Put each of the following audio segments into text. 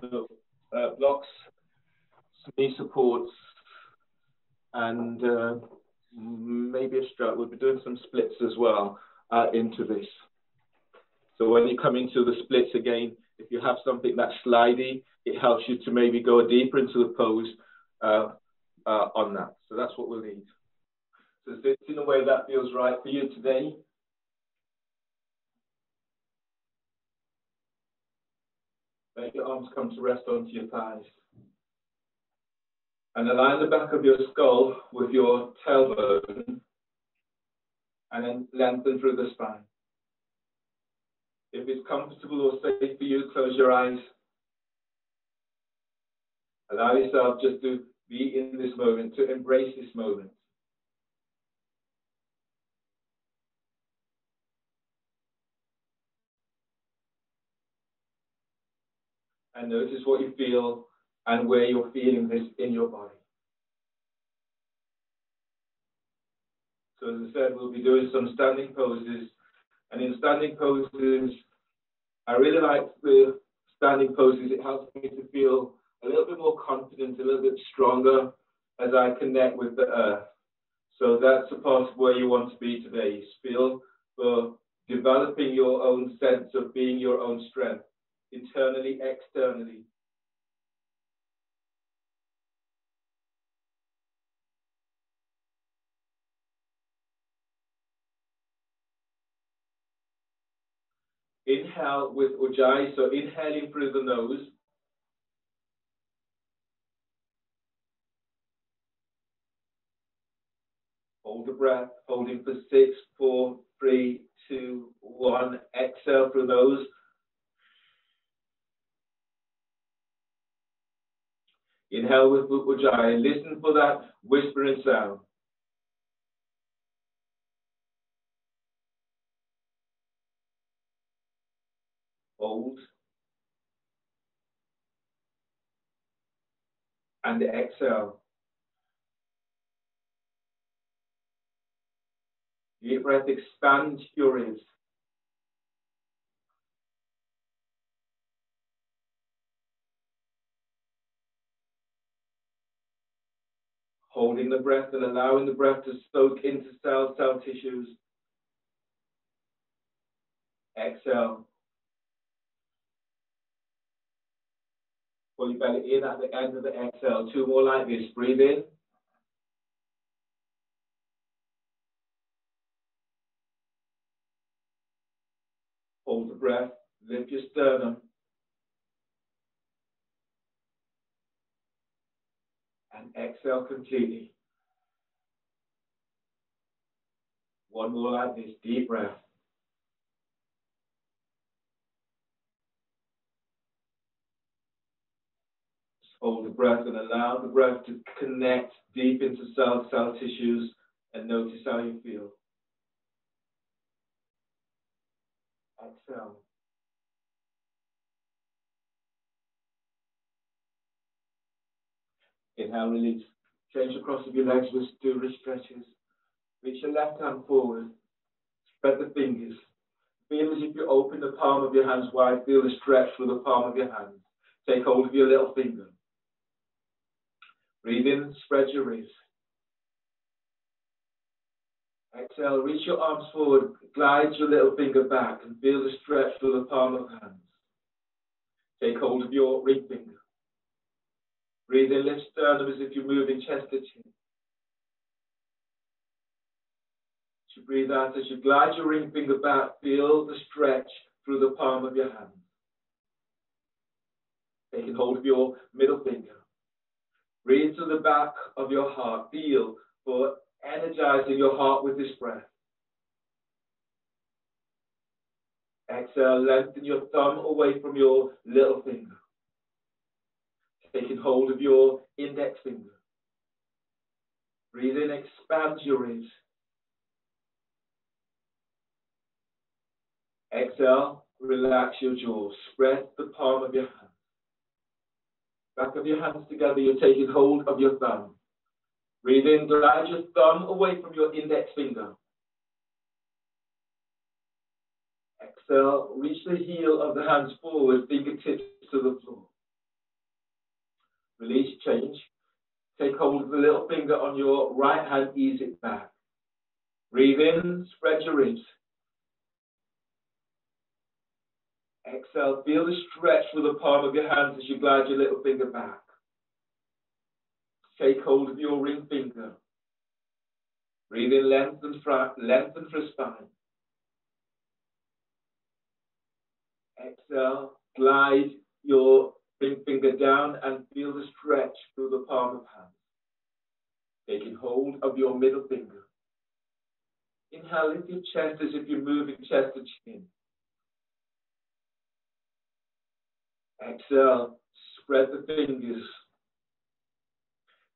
So blocks, knee supports, and maybe a strut. We'll be doing some splits as well into this. So when you come into the splits again, if you have something that's slidey, it helps you to maybe go deeper into the pose on that. So that's what we'll need. So sit in a way that feels right for you today. Let your arms come to rest onto your thighs. And align the back of your skull with your tailbone, and then lengthen through the spine. If it's comfortable or safe for you, close your eyes. Allow yourself just to be in this moment, to embrace this moment. And notice what you feel and where you're feeling this in your body. So as I said, we'll be doing some standing poses. And in standing poses, I really like the standing poses. It helps me to feel a little bit more confident, a little bit stronger as I connect with the earth. So that's a part of where you want to be today. Feel for developing your own sense of being your own strength, internally, externally. Inhale with Ujjayi, so inhaling through the nose. Hold the breath, holding for 6, 4, 3, 2, 1. Exhale through the nose. Inhale with Ujjayi. Listen for that whispering sound. Hold. And exhale. Deep breath, expand your ears. Holding the breath and allowing the breath to soak into cell tissues. Exhale. Pull your belly in at the end of the exhale. 2 more like this. Breathe in. Hold the breath. Lift your sternum. And exhale completely. 1 more like this. Deep breath. Hold the breath and allow the breath to connect deep into cell tissues, and notice how you feel. Exhale. Inhale, release. Change the cross of your legs with 2 wrist stretches. Reach your left hand forward. Spread the fingers. Feel as if you open the palm of your hands wide. Feel the stretch through the palm of your hands. Take hold of your little finger. Breathe in, spread your wrist. Exhale, reach your arms forward. Glide your little finger back and feel the stretch through the palm of hands. Take hold of your ring finger. Breathe in, lift sternum as if you're moving chest to chin. As you breathe out, as you glide your ring finger back, feel the stretch through the palm of your hand. Taking hold of your middle finger. Breathe to the back of your heart. Feel for energizing your heart with this breath. Exhale, lengthen your thumb away from your little finger. Taking hold of your index finger. Breathe in, expand your ears. Exhale, relax your jaw. Spread the palm of your hand. Back of your hands together, you're taking hold of your thumb. Breathe in, glide your thumb away from your index finger. Exhale, reach the heel of the hands forward, fingertips to the floor. Release, change. Take hold of the little finger on your right hand, ease it back. Breathe in, spread your ribs. Exhale, feel the stretch through the palm of your hands as you glide your little finger back. Take hold of your ring finger. Breathe in, lengthen for spine. Exhale, glide your ring finger down and feel the stretch through the palm of hands. Taking hold of your middle finger. Inhale, lift your chest as if you're moving chest to chin. Exhale, spread the fingers.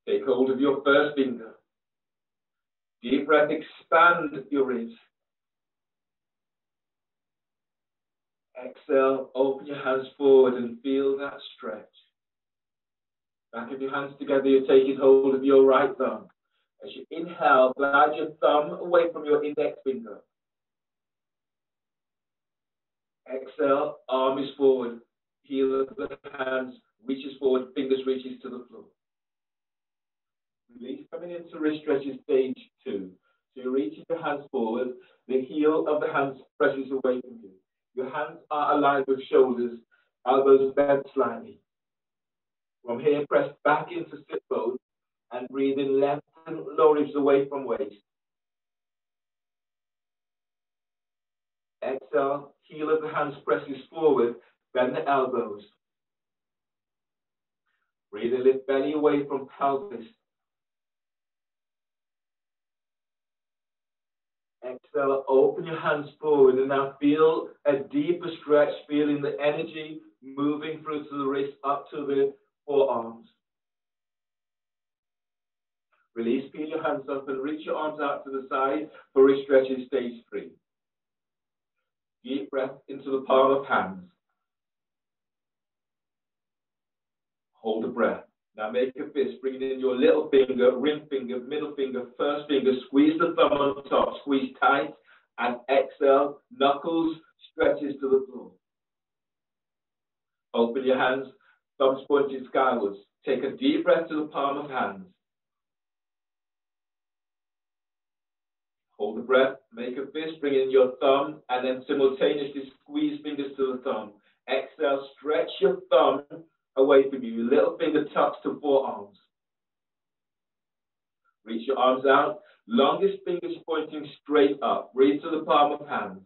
Take hold of your first finger. Deep breath, expand your ribs. Exhale, open your hands forward and feel that stretch. Back of your hands together, you're taking hold of your right thumb. As you inhale, glide your thumb away from your index finger. Exhale, arm is forward. Heel of the hands reaches forward, fingers reaches to the floor. Release, coming into wrist stretches stage 2. So you're reaching your hands forward, the heel of the hands presses away from you. Your hands are aligned with shoulders, elbows bent slightly. From here, press back into sit pose and breathe in, lengthen lower ribs away from waist. Exhale, heel of the hands presses forward, bend the elbows. Breathe in, lift belly away from pelvis. Exhale, open your hands forward and now feel a deeper stretch, feeling the energy moving through to the wrist up to the forearms. Release, peel your hands up and reach your arms out to the side for wrist stretches stage 3. Deep breath into the palm of hands. Hold the breath. Now make a fist, bringing in your little finger, ring finger, middle finger, first finger, squeeze the thumb on top, squeeze tight, and exhale, knuckles, stretches to the floor. Open your hands, thumbs pointing skywards. Take a deep breath to the palm of hands. Hold the breath, make a fist, bring in your thumb, and then simultaneously squeeze fingers to the thumb. Exhale, stretch your thumb away from you. Little finger tucks to forearms. Reach your arms out. Longest fingers pointing straight up. Breathe to the palm of hands.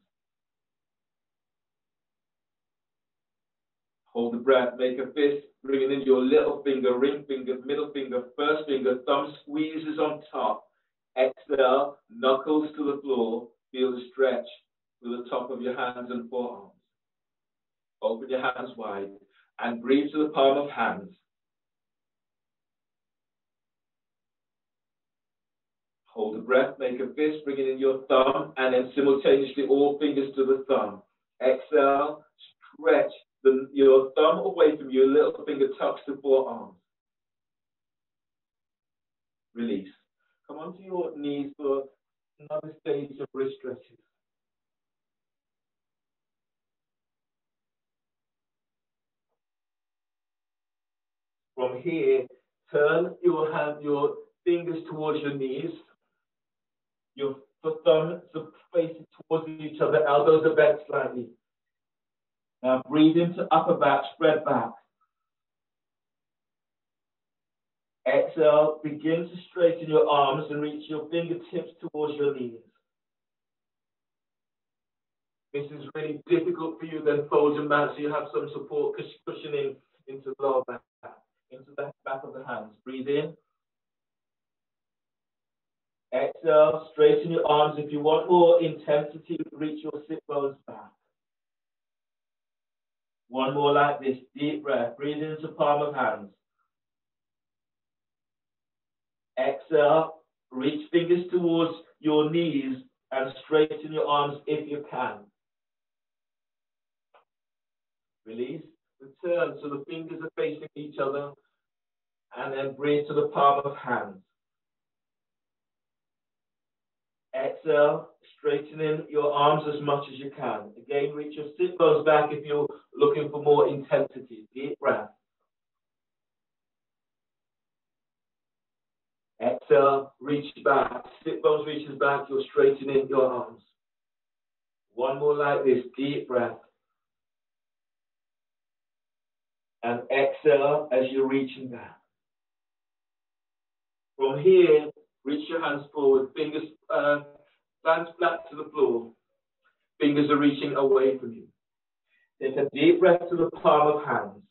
Hold the breath. Make a fist. Bringing in your little finger, ring finger, middle finger, first finger. Thumb squeezes on top. Exhale. Knuckles to the floor. Feel the stretch through the top of your hands and forearms. Open your hands wide. And breathe to the palm of hands. Hold the breath, make a fist, bringing in your thumb, and then simultaneously all fingers to the thumb. Exhale, stretch your thumb away from you, little finger tucks to forearms. Release. Come onto your knees for another stage of wrist stretches. From here, turn your fingers towards your knees. Your thumbs are facing towards each other, elbows are bent slightly. Now breathe into upper back, spread back. Exhale, begin to straighten your arms and reach your fingertips towards your knees. This is really difficult for you, then fold your mat so you have some support cushioning into the lower back. Into the back of the hands. Breathe in. Exhale, straighten your arms. If you want more intensity, reach your sit bones back. One more like this. Deep breath. Breathe into palm of hands. Exhale, reach fingers towards your knees and straighten your arms if you can. Release. Return so the fingers are facing each other, and then breathe to the palm of hands. Exhale, straightening your arms as much as you can. Again, reach your sit bones back if you're looking for more intensity. Deep breath. Exhale, reach back. Sit bones reaches back. You're straightening your arms. One more like this. Deep breath. And exhale as you're reaching back. From here, reach your hands forward. Fingers, hands flat to the floor. Fingers are reaching away from you. Take a deep breath to the palm of hands.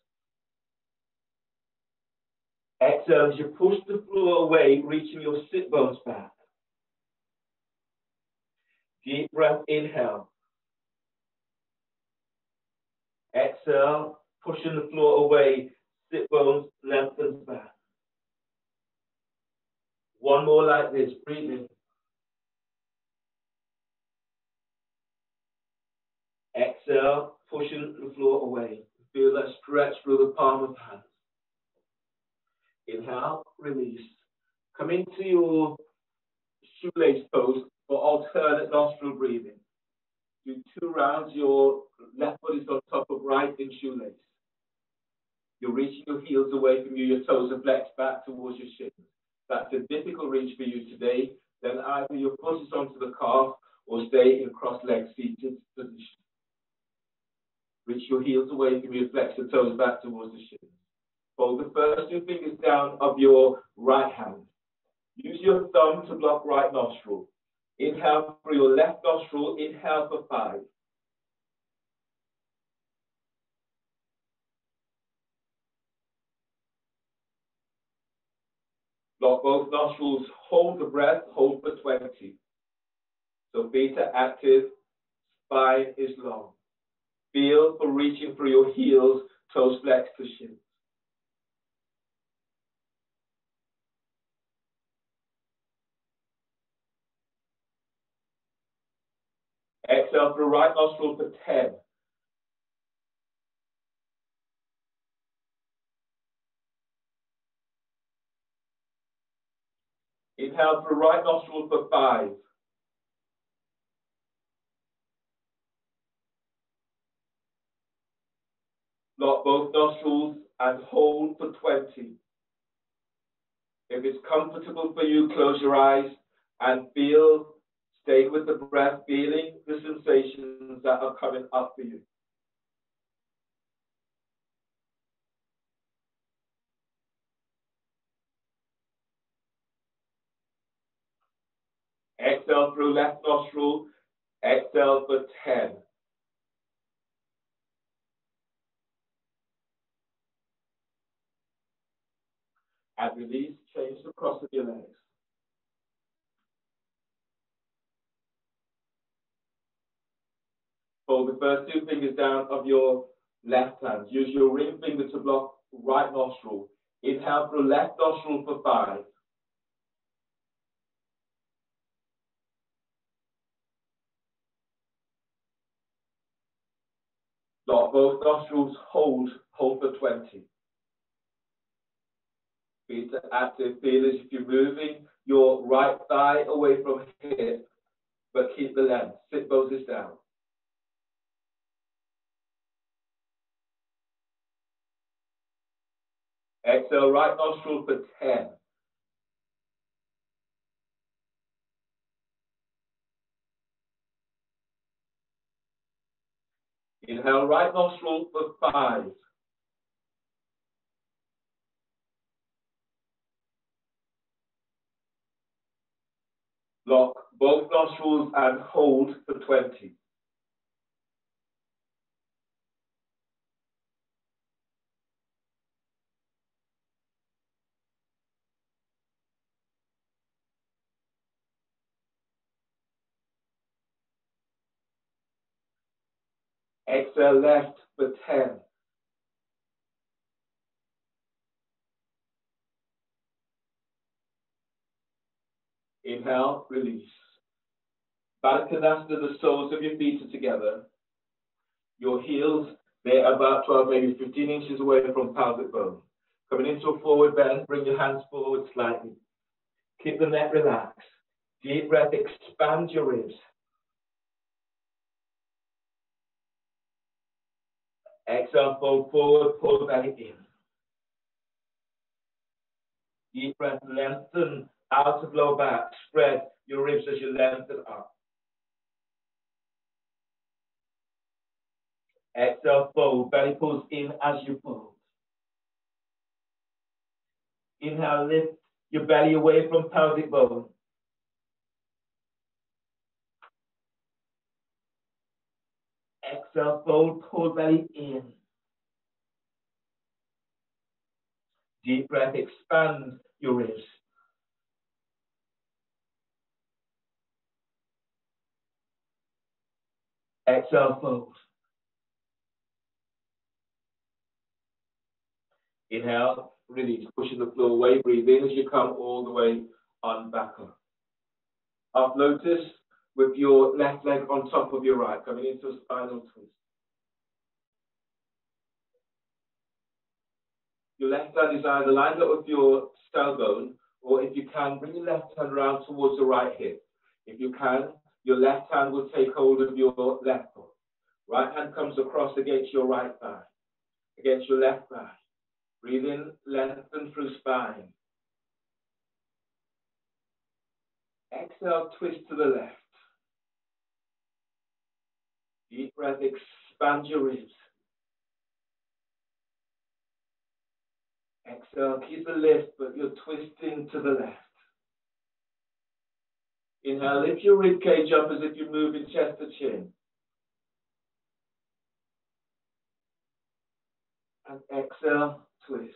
Exhale as you push the floor away, reaching your sit bones back. Deep breath, inhale. Exhale, pushing the floor away, sit bones lengthens back. One more like this, breathe in. Exhale, pushing the floor away. Feel that stretch through the palm of hands. Inhale, release. Come into your shoelace pose for alternate nostril breathing. Do 2 rounds. Your left foot is on top of right in shoelace. You're reaching your heels away from you. Your toes are flexed back towards your shins. That's a difficult reach for you today. Then either your foot is onto the calf or stay in cross-legged seated position. Reach your heels away from you. Flex the toes back towards the shins. Fold the first 2 fingers down of your right hand. Use your thumb to block right nostril. Inhale through your left nostril. Inhale for 5. Block both nostrils. Hold the breath. Hold for 20. So feet are active. Spine is long. Feel for reaching through your heels. Toes flex to shins. Exhale through right nostril for 10. Inhale through right nostril for 5. Lock both nostrils and hold for 20. If it's comfortable for you, close your eyes and feel, stay with the breath, feeling the sensations that are coming up for you. Exhale through left nostril. Exhale for 10. And release, change the cross of your legs. Fold the first 2 fingers down of your left hand. Use your ring finger to block right nostril. Inhale through left nostril for 5. Lock both nostrils, hold for 20. Feet are active. Feel as if you're moving your right thigh away from hip, but keep the length. Sit bones down. Exhale, right nostril for 10. Inhale, right nostril for 5. Lock both nostrils and hold for 20. Exhale, left for 10. Inhale, release. Baddha the soles of your feet are together. Your heels, they're about 12, maybe 15 inches away from pelvic bone. Coming into a forward bend, bring your hands forward slightly. Keep the neck relaxed. Deep breath, expand your ribs. Exhale, fold forward, pull belly in. Deep breath, lengthen Out of lower back, spread your ribs as you lengthen up. Exhale, fold. Belly pulls in as you fold. Inhale, lift your belly away from pelvic bone. Exhale, fold, pull belly in. Deep breath, expand your ribs. Exhale, fold. Inhale, release, pushing the floor away. Breathe in as you come all the way on back up. Half lotus with your left leg on top of your right, coming into a spinal twist. Your left hand is either lined up with your tailbone, or if you can, bring your left hand around towards the right hip. If you can, your left hand will take hold of your left foot. Right hand comes across against your right thigh, against your left thigh. Breathe in, lengthen through spine. Exhale, twist to the left. Deep breath, expand your ribs. Exhale, keep the lift, but you're twisting to the left. Inhale, lift your rib cage up as if you're moving chest to chin. And exhale, twist.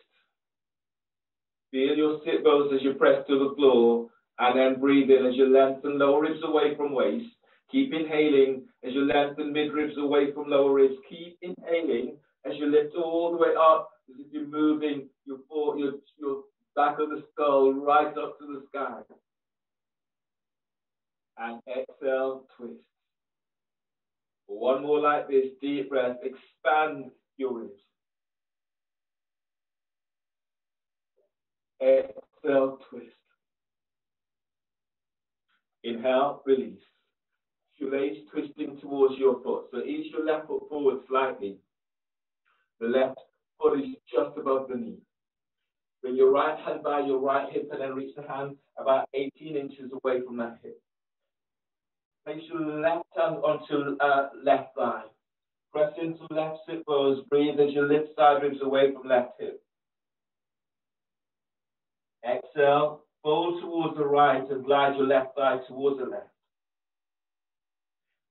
Feel your sit bones as you press to the floor, and then breathe in as you lengthen lower ribs away from waist. Keep inhaling as you lengthen mid-ribs away from lower ribs. Keep inhaling as you lift all the way up, as if you're moving your back of the skull right up to the sky. And exhale, twist. One more like this, deep breath, expand your ribs. Exhale, twist. Inhale, release. Shoelace twisting towards your foot. So ease your left foot forward slightly. The left foot is just above the knee. Bring your right hand by your right hip and then reach the hand about 18 inches away from that hip. Place your left hand onto left thigh. Press into left sit bones. Breathe as you lift side ribs away from left hip. Exhale, fold towards the right and glide your left thigh towards the left.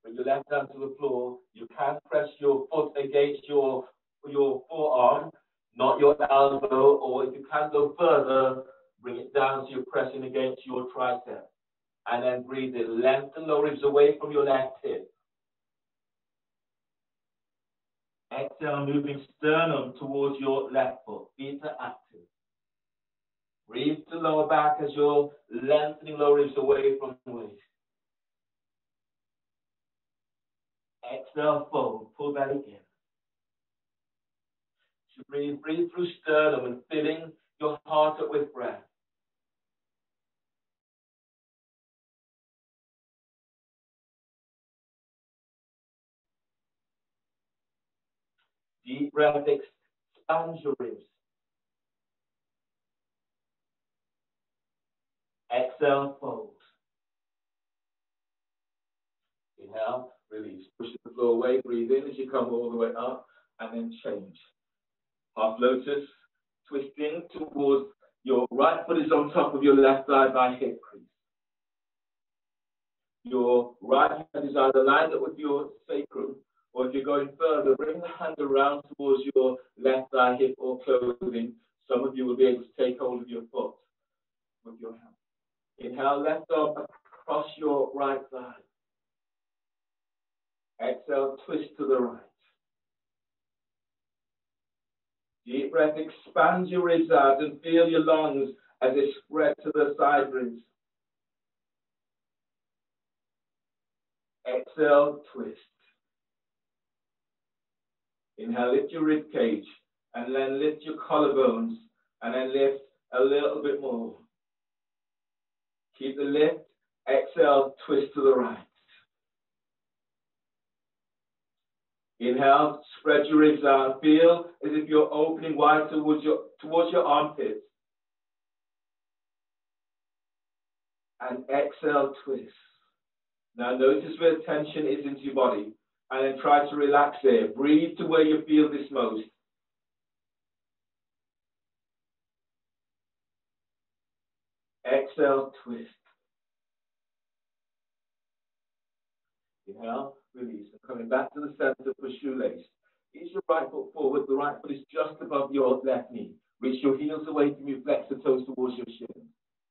Bring your left hand to the floor. You can press your foot against your forearm, not your elbow, or if you can go further, bring it down so you're pressing against your tricep. And then breathe in. Lengthen lower ribs away from your left hip. Exhale, moving sternum towards your left foot. Feet are active. Breathe to lower back as you're lengthening lower ribs away from the waist. Exhale, fold. Pull belly in. So breathe through sternum and filling your heart up with breath. Deep breath, expand your ribs. Exhale, fold. Inhale, release. Push the floor away, breathe in as you come all the way up, and then change. Half lotus, twisting towards your right foot is on top of your left thigh by hip crease. Your right hand is either lined up with your sacrum, or if you're going further, bring the hand around towards your left thigh, hip, or clothing. Some of you will be able to take hold of your foot with your hand. Inhale, left arm across your right thigh. Exhale, twist to the right. Deep breath, expand your ribs out and feel your lungs as they spread to the side ribs. Exhale, twist. Inhale, lift your rib cage, and then lift your collarbones, and then lift a little bit more. Keep the lift. Exhale, twist to the right. Inhale, spread your ribs out. Feel as if you're opening wide towards your armpits. And exhale, twist. Now notice where tension is into your body, and then try to relax there. Breathe to where you feel this most. Exhale, twist. Inhale, release. And coming back to the center for shoelace. Reach your right foot forward. The right foot is just above your left knee. Reach your heels away from you. Flex the toes towards your shin.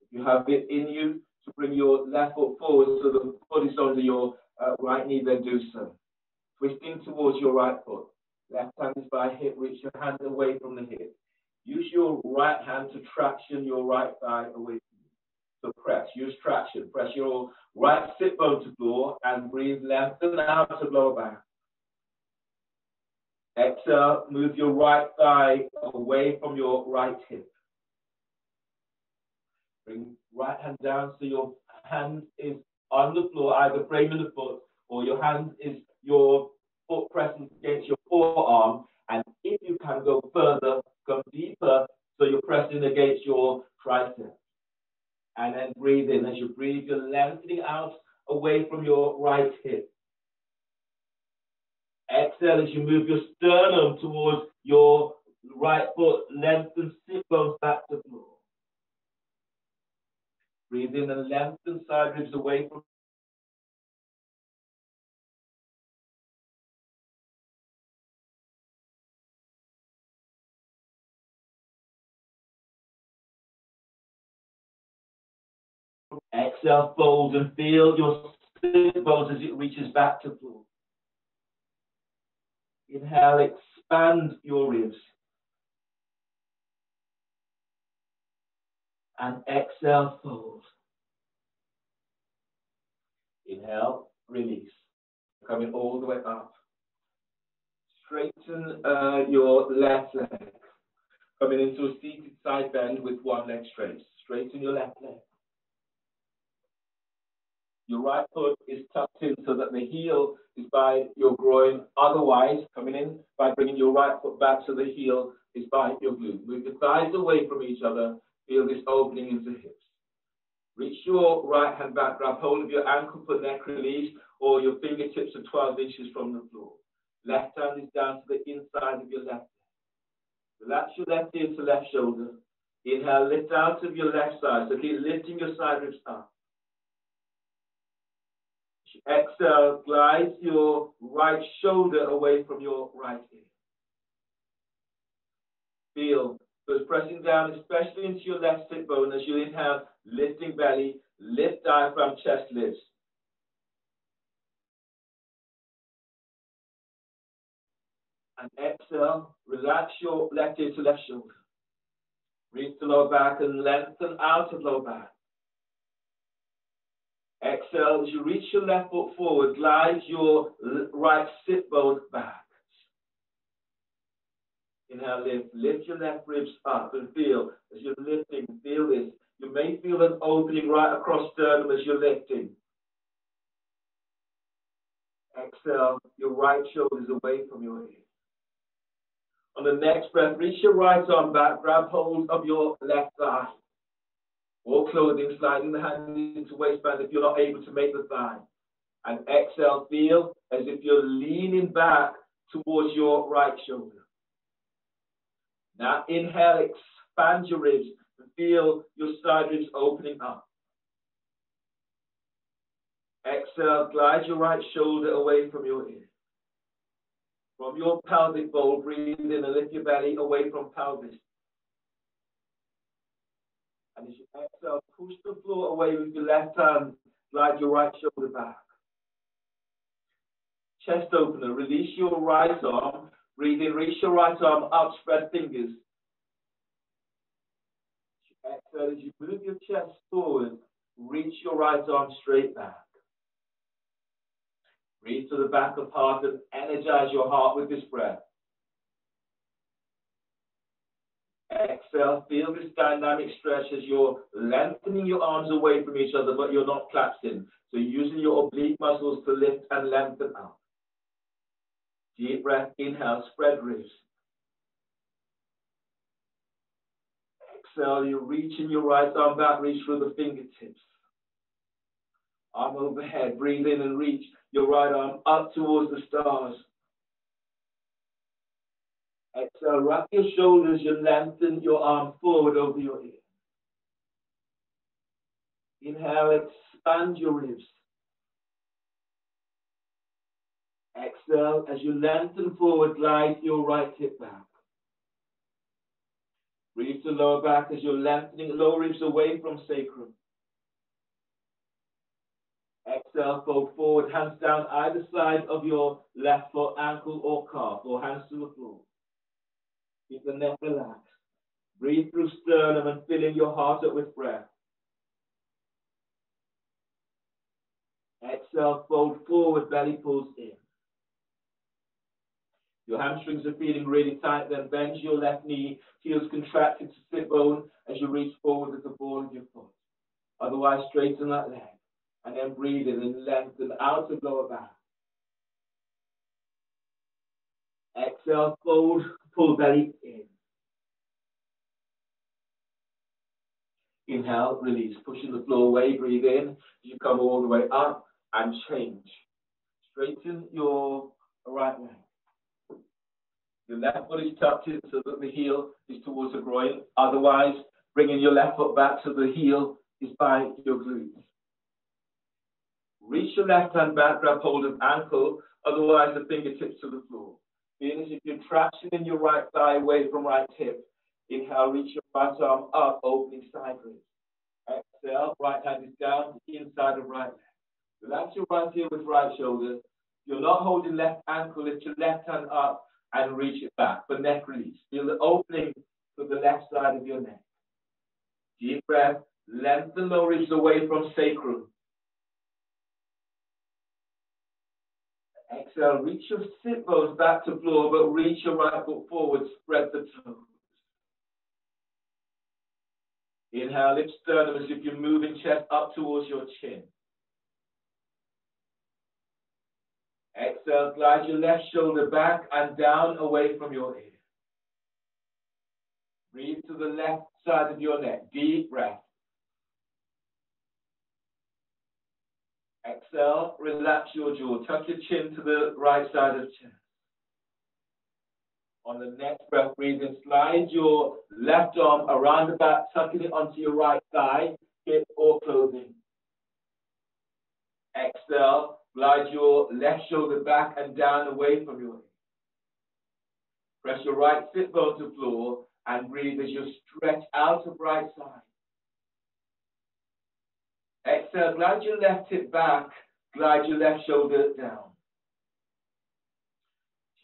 If you have it in you to bring your left foot forward so the foot is under your right knee, then do so. Twisting towards your right foot. Left hand is by hip. Reach your hand away from the hip. Use your right hand to traction your right thigh away from you. So press. Use traction. Press your right sit bone to floor and breathe. Lengthen out to lower back. Exhale. Move your right thigh away from your right hip. Bring right hand down so your hand is on the floor, either framing the foot, or your hand is your foot pressing against your forearm. And if you can go further, go deeper, so you're pressing against your tricep. And then breathe in. As you breathe, you're lengthening out away from your right hip. Exhale as you move your sternum towards your right foot. Lengthen sit bones back to the floor. Breathe in and lengthen side ribs away from. Exhale, fold and feel your sit bones as it reaches back to the floor. Inhale, expand your ribs. And exhale, fold. Inhale, release. Coming all the way up. Straighten your left leg. Coming into a seated side bend with one leg straight. Straighten your left leg. Your right foot is tucked in so that the heel is by your groin. Otherwise, coming in by bringing your right foot back so the heel is by your glute. Move your thighs away from each other. Feel this opening into hips. Reach your right hand back. Grab hold of your ankle for neck release, or your fingertips are 12 inches from the floor. Left hand is down to the inside of your left leg. Relax your left ear to left shoulder. Inhale, lift out of your left side. So keep lifting your side ribs up. Exhale, glide your right shoulder away from your right ear. Feel those pressing down, especially into your left sit bone as you inhale, lifting belly, lift diaphragm, chest lifts. And exhale, relax your left ear to left shoulder. Breathe to lower back and lengthen out of lower back. Exhale, as you reach your left foot forward, glide your right sit bone back. Inhale, lift your left ribs up and feel, as you're lifting, feel this. You may feel an opening right across sternum as you're lifting. Exhale, your right shoulder is away from your ear. On the next breath, reach your right arm back, grab hold of your left thigh. Or clothing, sliding the hand into waistband if you're not able to make the thigh. And exhale, feel as if you're leaning back towards your right shoulder. Now inhale, expand your ribs and feel your side ribs opening up. Exhale, glide your right shoulder away from your ear. From your pelvic bowl, breathe in and lift your belly away from pelvis. And as you exhale, push the floor away with your left hand, glide your right shoulder back. Chest opener, release your right arm, breathe in, reach your right arm up, spread fingers. Exhale, as you move your chest forward, reach your right arm straight back. Breathe to the back of heart and energize your heart with this breath. Exhale, feel this dynamic stretch as you're lengthening your arms away from each other, but you're not collapsing. So you're using your oblique muscles to lift and lengthen up. Deep breath, inhale, spread ribs. Exhale, you're reaching your right arm back, reach through the fingertips. Arm overhead. Breathe in and reach your right arm up towards the stars. Exhale, wrap your shoulders, you lengthen your arm forward over your ear. Inhale, expand your ribs. Exhale, as you lengthen forward, glide your right hip back. Breathe to lower back as you're lengthening lower ribs away from sacrum. Exhale, fold forward, hands down either side of your left foot, ankle or calf, or hands to the floor. Keep the neck relaxed. Breathe through sternum and filling your heart up with breath. Exhale, fold forward, belly pulls in. Your hamstrings are feeling really tight, then bend your left knee, heels contracted to sit bone as you reach forward with the ball of your foot. Otherwise, straighten that leg. And then breathe in and lengthen out of lower back. Exhale, fold, pull belly in. Inhale, release, pushing the floor away, breathe in. You come all the way up and change. Straighten your right leg. Your left foot is tucked in so that the heel is towards the groin. Otherwise, bringing your left foot back so the heel is by your glutes. Reach your left hand back, grab hold of ankle, otherwise the fingertips to the floor. Feel as if you're traction in your right thigh away from right hip. Inhale, reach your right arm up, opening side ribs. Exhale, right hand is down to the inside of right leg. Relax your right heel with right shoulder. If you're not holding left ankle, lift your left hand up and reach it back for neck release. Feel the opening to the left side of your neck. Deep breath, lengthen lower ribs away from sacrum. Exhale, reach your sit bones back to floor, but reach your right foot forward, spread the toes. Inhale, lift sternum as if you're moving chest up towards your chin. Exhale, glide your left shoulder back and down away from your ear. Breathe to the left side of your neck. Deep breath. Exhale, relax your jaw. Tuck your chin to the right side of the chest. On the next breath, breathe in. Slide your left arm around the back, tucking it onto your right thigh, hip or clothing. Exhale, glide your left shoulder back and down away from your ear. Press your right sit bone to floor and breathe as you stretch out of right side. Exhale, glide your left hip back, glide your left shoulder down.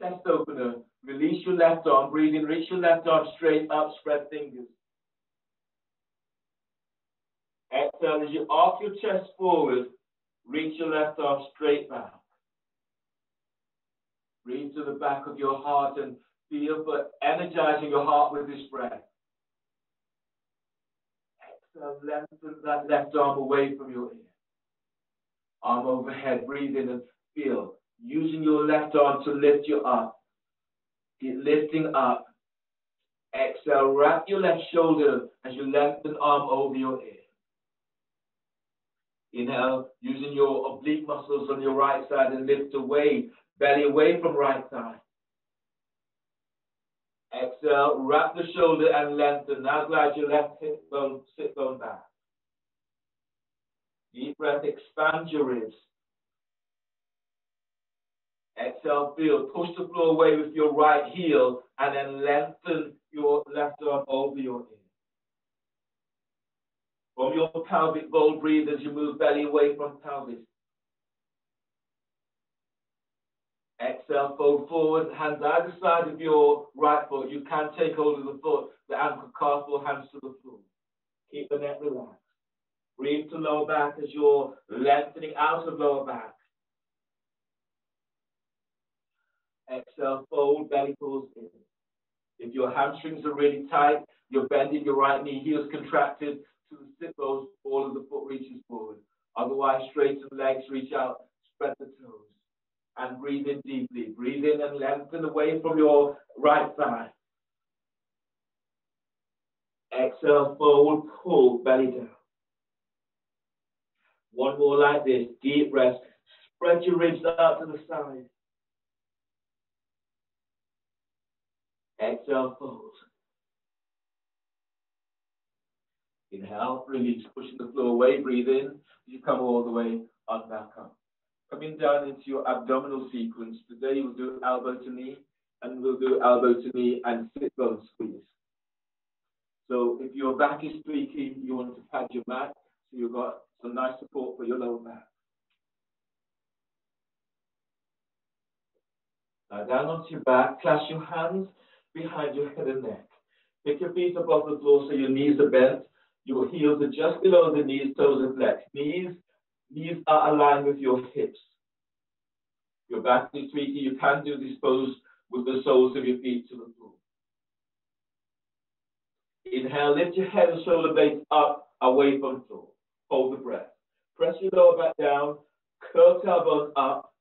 Chest opener, release your left arm, breathe in, reach your left arm straight up, spread fingers. Exhale, as you arc your chest forward, reach your left arm straight back. Breathe to the back of your heart and feel for energizing your heart with this breath. Exhale, lengthen that left arm away from your ear. Arm overhead, breathe in and feel. Using your left arm to lift you up. Keep lifting up. Exhale, wrap your left shoulder as you lengthen arm over your ear. Inhale, using your oblique muscles on your right side and lift away, belly away from right thigh. Exhale, wrap the shoulder and lengthen. Now glide your left hip bone, sit bone back. Deep breath, expand your ribs. Exhale, feel. Push the floor away with your right heel and then lengthen your left arm over your ear. From your pelvic bowl, breathe as you move belly away from pelvis. Exhale, fold forward, hands either side of your right foot. You can take hold of the foot, the ankle, calf, or hands to the floor. Keep the neck relaxed. Breathe to lower back as you're lengthening out of lower back. Exhale, fold, belly pulls in. If your hamstrings are really tight, you're bending your right knee, heels contracted to the sit bones, all of the foot reaches forward. Otherwise, straighten legs, reach out, spread the toes. And breathe in deeply. Breathe in and lengthen away from your right thigh. Exhale, fold, pull, belly down. One more like this. Deep breath. Spread your ribs out to the side. Exhale, fold. Inhale, release, pushing the floor away. Breathe in. You come all the way on back up. Coming down into your abdominal sequence. Today we'll do elbow to knee, and we'll do elbow to knee and sit bone squeeze. So if your back is squeaky, you want to pad your mat so you've got some nice support for your lower back. Now down onto your back, clasp your hands behind your head and neck. Pick your feet above the floor so your knees are bent. Your heels are just below the knees, toes are flexed. Knees are aligned with your hips. Your back is squeaky, you can do this pose with the soles of your feet to the floor. Inhale, lift your head and shoulder blades up, away from the floor. Hold the breath. Press your lower back down, curl tailbone up.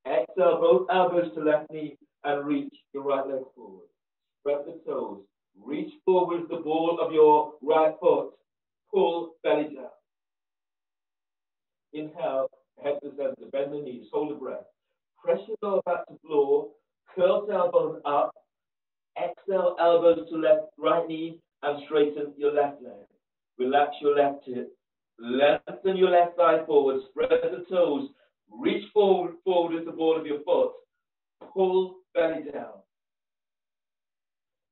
Exhale, both elbows to left knee and reach your right leg forward. Spread the toes. Reach forward with the ball of your right foot. Pull belly down. Inhale, head to center, bend the knees, hold the breath. Press your lower back to floor, curl tailbone up. Exhale, elbows to left, right knee, and straighten your left leg. Relax your left hip. Lengthen your left thigh forward. Spread the toes. Reach forward with the ball of your foot. Pull belly down.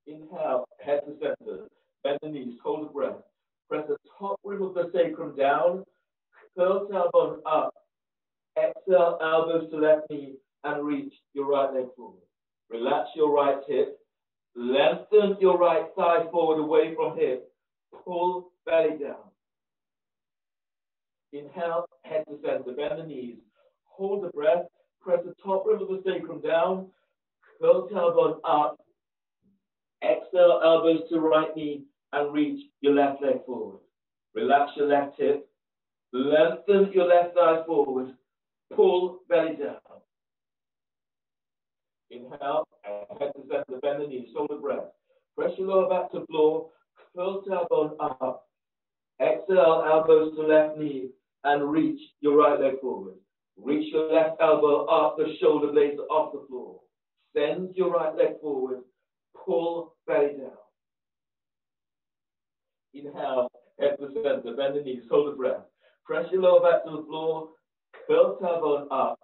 Inhale, head to center. Bend the knees, hold the breath. Press the top rim of the sacrum down. Curl tailbone up. Exhale, elbows to left knee, and reach your right leg forward. Relax your right hip. Lengthen your right thigh forward away from hip. Pull belly down. Inhale, head to center, bend the knees. Hold the breath. Press the top rim of the sacrum down. Curl tailbone up. Exhale, elbows to right knee, and reach your left leg forward. Relax your left hip. Lengthen your left thigh forward. Pull belly down. Inhale, head to center, bend the knees, hold the breath. Press your lower back to floor, curl tailbone up. Exhale, elbows to left knee, and reach your right leg forward. Reach your left elbow up, the shoulder blades are off the floor. Send your right leg forward, pull belly down. Inhale, head to center, bend the knees, hold the breath. Press your lower back to the floor, curl tailbone up.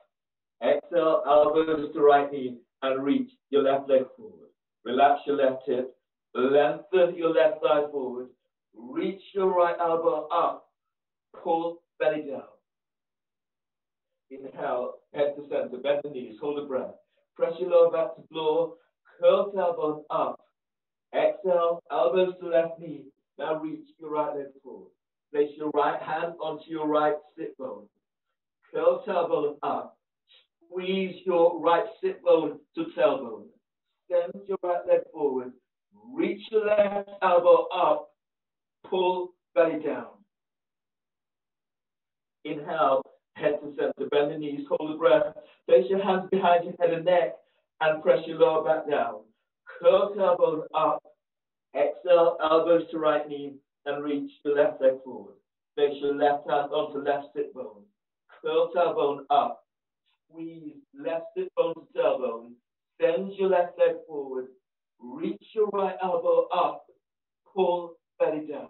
Exhale, elbows to right knee, and reach your left leg forward. Relax your left hip. Lengthen your left thigh forward. Reach your right elbow up. Pull belly down. Inhale, head to center, bend the knees, hold the breath. Press your lower back to floor, curl tailbone up. Exhale, elbows to left knee. Now reach your right leg forward. Place your right hand onto your right sit bone. Curl tailbone up. Squeeze your right sit bone to tailbone. Send your right leg forward. Reach your left elbow up. Pull belly down. Inhale, head to center. Bend the knees, hold the breath. Place your hands behind your head and neck and press your lower back down. Curl tailbone up. Exhale, elbows to right knee and reach your left leg forward. Place your left hand onto left sit bone. Curl tailbone up. Squeeze left sit bone to tailbone. Send your left leg forward. Reach your right elbow up. Pull belly down.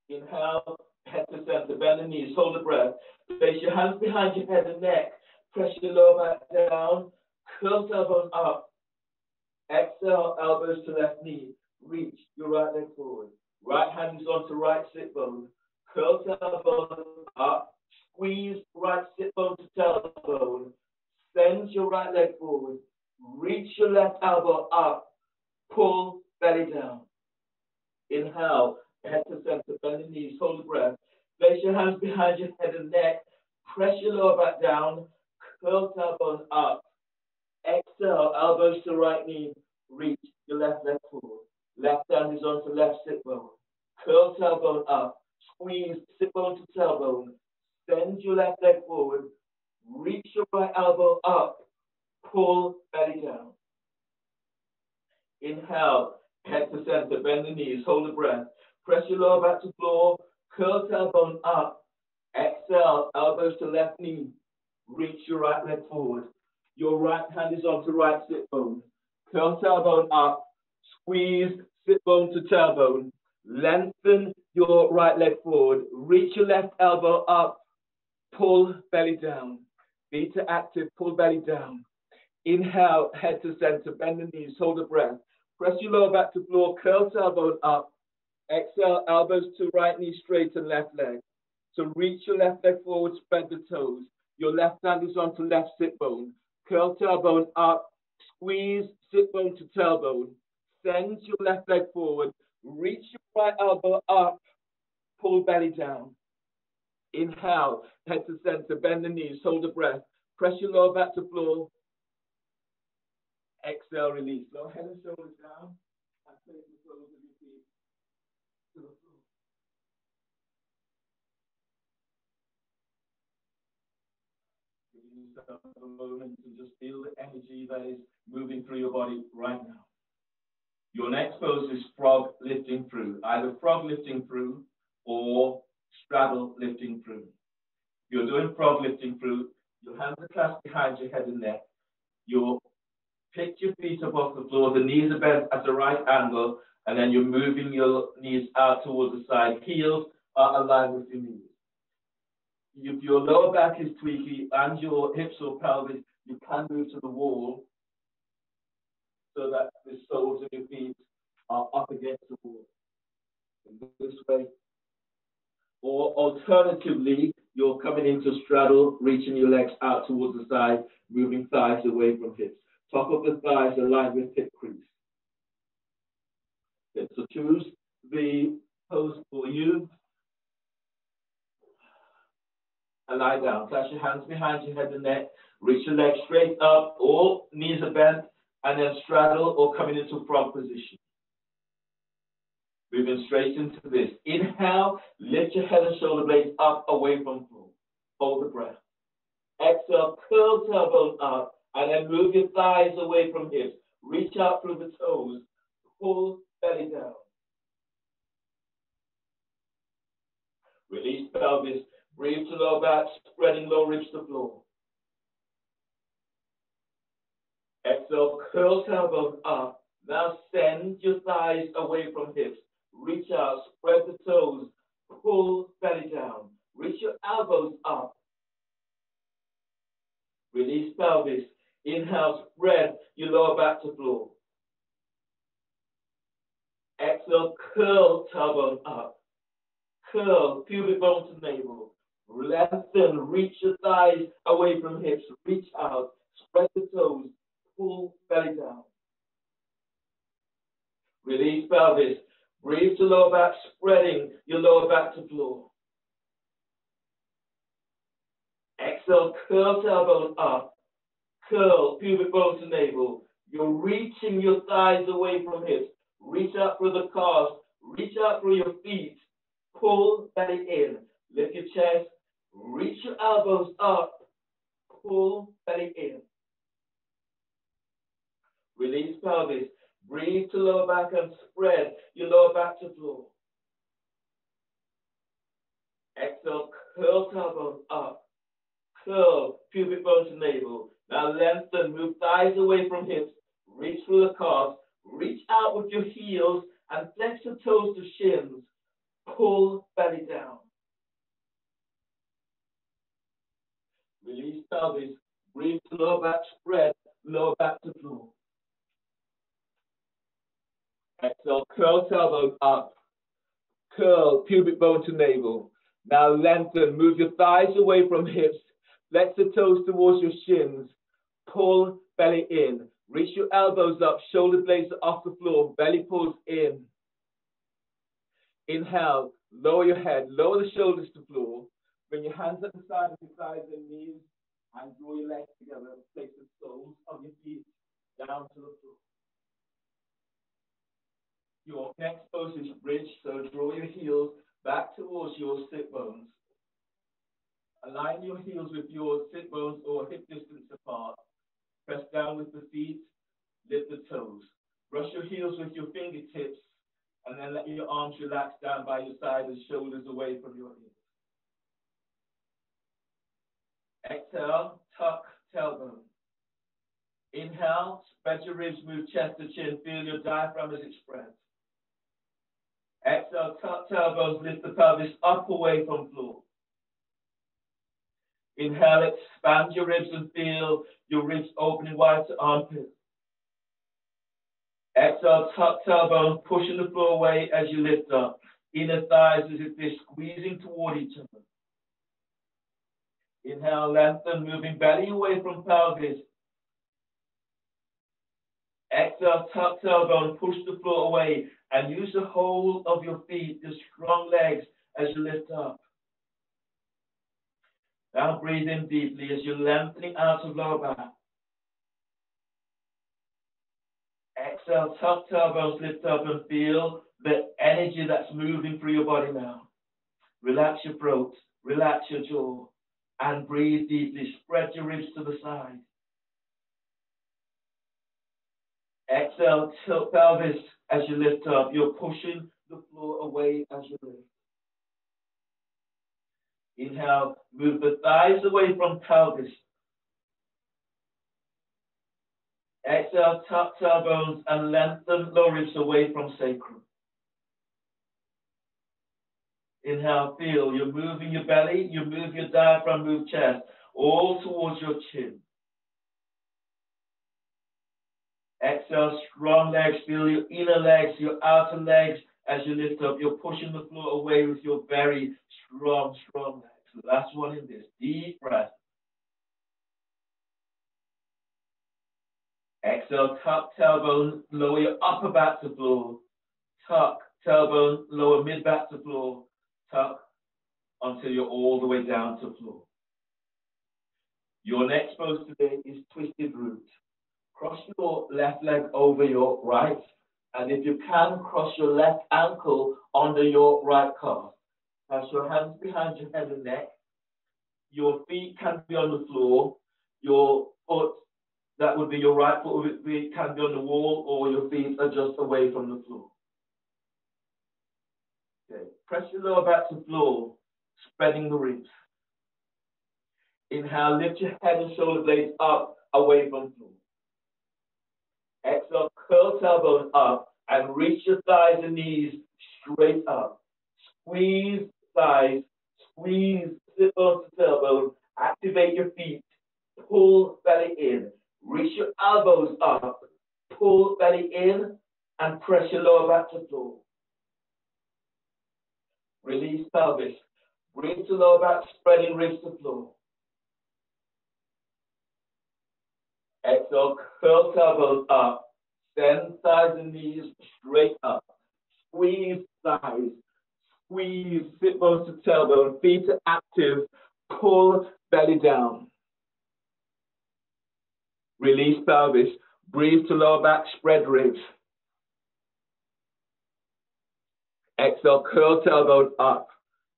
Inhale, head to center, bend the knees, hold the breath. Place your hands behind your head and neck. Press your lower back down. Curl tailbone up. Exhale, elbows to left knee. Reach your right leg forward. Right hand is onto right sit bone. Curl tailbone up. Squeeze right sit bone to tailbone. Send your right leg forward. Reach your left elbow up. Pull belly down. Inhale, head to center, bend the knees, hold the breath. Place your hands behind your head and neck. Press your lower back down. Curl tailbone up. Exhale, elbows to right knee. Reach your left leg forward. Left hand is onto left sit bone. Curl tailbone up. Squeeze sit bone to tailbone. Send your left leg forward. Reach your right elbow up. Pull belly down. Inhale, head to center, bend the knees, hold the breath. Press your lower back to floor. Curl tailbone up. Exhale, elbows to left knee. Reach your right leg forward. Your right hand is onto right sit bone. Curl tailbone up. Squeeze sit bone to tailbone. Lengthen your right leg forward. Reach your left elbow up. Pull belly down. Beta active, pull belly down. Inhale, head to center, bend the knees, hold the breath. Press your lower back to floor, curl tailbone up. Exhale, elbows to right knee straight and left leg. So reach your left leg forward, spread the toes. Your left hand is onto left sit bone. Curl tailbone up, squeeze sit bone to tailbone. Send your left leg forward. Reach your right elbow up, pull belly down. Inhale, head to center, bend the knees, hold the breath. Press your lower back to floor. Exhale, release. Lower head and shoulders down. And place the soles of your feet to the floor. Give yourself a moment to just feel the energy that is moving through your body right now. Your next pose is frog lifting through. Either frog lifting through or straddle lifting through. You're doing frog lifting through. Your hands are clasped behind your head and neck. You'll pick your feet up off the floor. The knees are bent at the right angle, and then you're moving your knees out towards the side. Heels are aligned with your knees. If your lower back is tweaky and your hips or pelvis, you can move to the wall so that the soles of your feet are up against the wall. In this way. Or alternatively, you're coming into straddle, reaching your legs out towards the side, moving thighs away from hips. Top of the thighs aligned with hip crease. Okay, so choose the pose for you. And lie down. Clasp your hands behind your head and neck. Reach your legs straight up. All knees are bent. And then straddle or coming into frog position. Moving straight into this. Inhale, lift your head and shoulder blades up away from floor. Hold the breath. Exhale, curl tailbone up, and then move your thighs away from hips. Reach out through the toes. Pull belly down. Release pelvis. Breathe to low back, spreading low ribs to floor. Exhale, curl tailbone up. Now send your thighs away from hips. Reach out, spread the toes, pull belly down. Reach your elbows up. Release pelvis. Inhale, spread your lower back to floor. Exhale, curl tailbone up. Curl pubic bone to navel. Lengthen, reach your thighs away from hips. Reach out, spread the toes, pull belly down. Release pelvis. Breathe to lower back, spreading your lower back to floor. Exhale, curl tailbone up. Curl pubic bone to navel. You're reaching your thighs away from hips. Reach out through the calves. Reach out through your feet. Pull belly in. Lift your chest. Reach your elbows up. Pull belly in. Release pelvis. Breathe to lower back and spread your lower back to floor. Exhale, curl tailbone up. Curl pubic bone to navel. Now lengthen, move thighs away from hips. Reach through the calves. Reach out with your heels and flex your toes to shins. Pull belly down. Release pelvis. Breathe to lower back, spread lower back to floor. Exhale, curl tailbone up. Curl pubic bone to navel. Now lengthen, move your thighs away from hips. Flex the toes towards your shins. Pull belly in. Reach your elbows up, shoulder blades are off the floor, belly pulls in. Inhale, lower your head, lower the shoulders to floor. Bring your hands at the side of your thighs and knees and draw your legs together. Place the soles of your feet down to the floor. Your next pose is bridge, so draw your heels back towards your sit bones. Align your heels with your sit bones or hip distance apart. Press down with the feet, lift the toes. Brush your heels with your fingertips And then let your arms relax down by your side and shoulders away from your ears. Exhale, tuck tailbone. Inhale, spread your ribs, move chest to chin, feel your diaphragm as it spreads. Exhale, tuck tailbones, lift the pelvis up away from floor. Inhale, expand your ribs and feel your ribs opening wide to armpits. Exhale, tuck tailbone, pushing the floor away as you lift up. Inner thighs as if they're squeezing toward each other. Inhale, lengthen, moving belly away from pelvis. Exhale, tuck tailbone, push the floor away and use the whole of your feet, your strong legs as you lift up. Now breathe in deeply as you're lengthening out of lower back. Exhale, tuck tailbones, lift up and feel the energy that's moving through your body now. Relax your throat, relax your jaw, and breathe deeply. Spread your ribs to the side. Exhale, tilt pelvis as you lift up. You're pushing the floor away as you lift. Inhale, move the thighs away from pelvis. Exhale, tuck tailbones and lengthen lower ribs away from sacrum. Inhale, feel you're moving your belly, you move your diaphragm, move chest, all towards your chin. Exhale, strong legs, feel your inner legs, your outer legs as you lift up. You're pushing the floor away with your very strong legs. Last one in this, deep breath. Exhale, tuck tailbone, lower your upper back to floor. Tuck tailbone, lower mid back to floor. Tuck until you're all the way down to floor. Your next pose today is twisted root. Cross your left leg over your right, and if you can, cross your left ankle under your right calf. Place your hands behind your head and neck. Your feet can be on the floor. Your foot, that would be your right foot, can be on the wall, or your feet are just away from the floor. Okay. Press your lower back to floor, spreading the ribs. Inhale, lift your head and shoulder blades up, away from floor. Exhale, curl tailbone up and reach your thighs and knees straight up. Squeeze thighs, squeeze sit bone to tailbone, activate your feet, pull belly in, reach your elbows up, pull belly in and press your lower back to floor. Release pelvis, bring to lower back, spreading ribs to floor. Exhale, curl tailbone up, send thighs and knees straight up. Squeeze thighs, squeeze sit bones to tailbone, feet are active, pull belly down. Release pelvis, breathe to lower back, spread ribs. Exhale, curl tailbone up.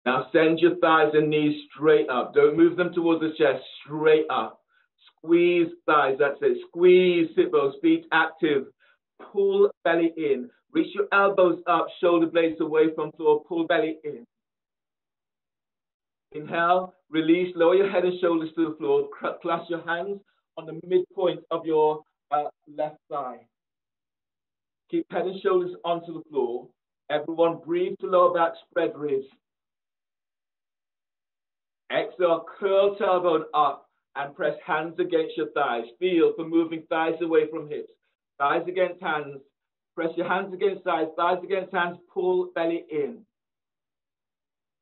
Now send your thighs and knees straight up. Don't move them towards the chest, straight up. Squeeze thighs, that's it. Squeeze sit bones, feet active. Pull belly in. Reach your elbows up, shoulder blades away from floor. Pull belly in. Inhale, release, lower your head and shoulders to the floor. Clasp your hands on the midpoint of your left thigh. Keep head and shoulders onto the floor. Everyone breathe to lower back, spread ribs. Exhale, curl tailbone up and press hands against your thighs. Feel for moving thighs away from hips. Thighs against hands. Press your hands against thighs, thighs against hands. Pull belly in.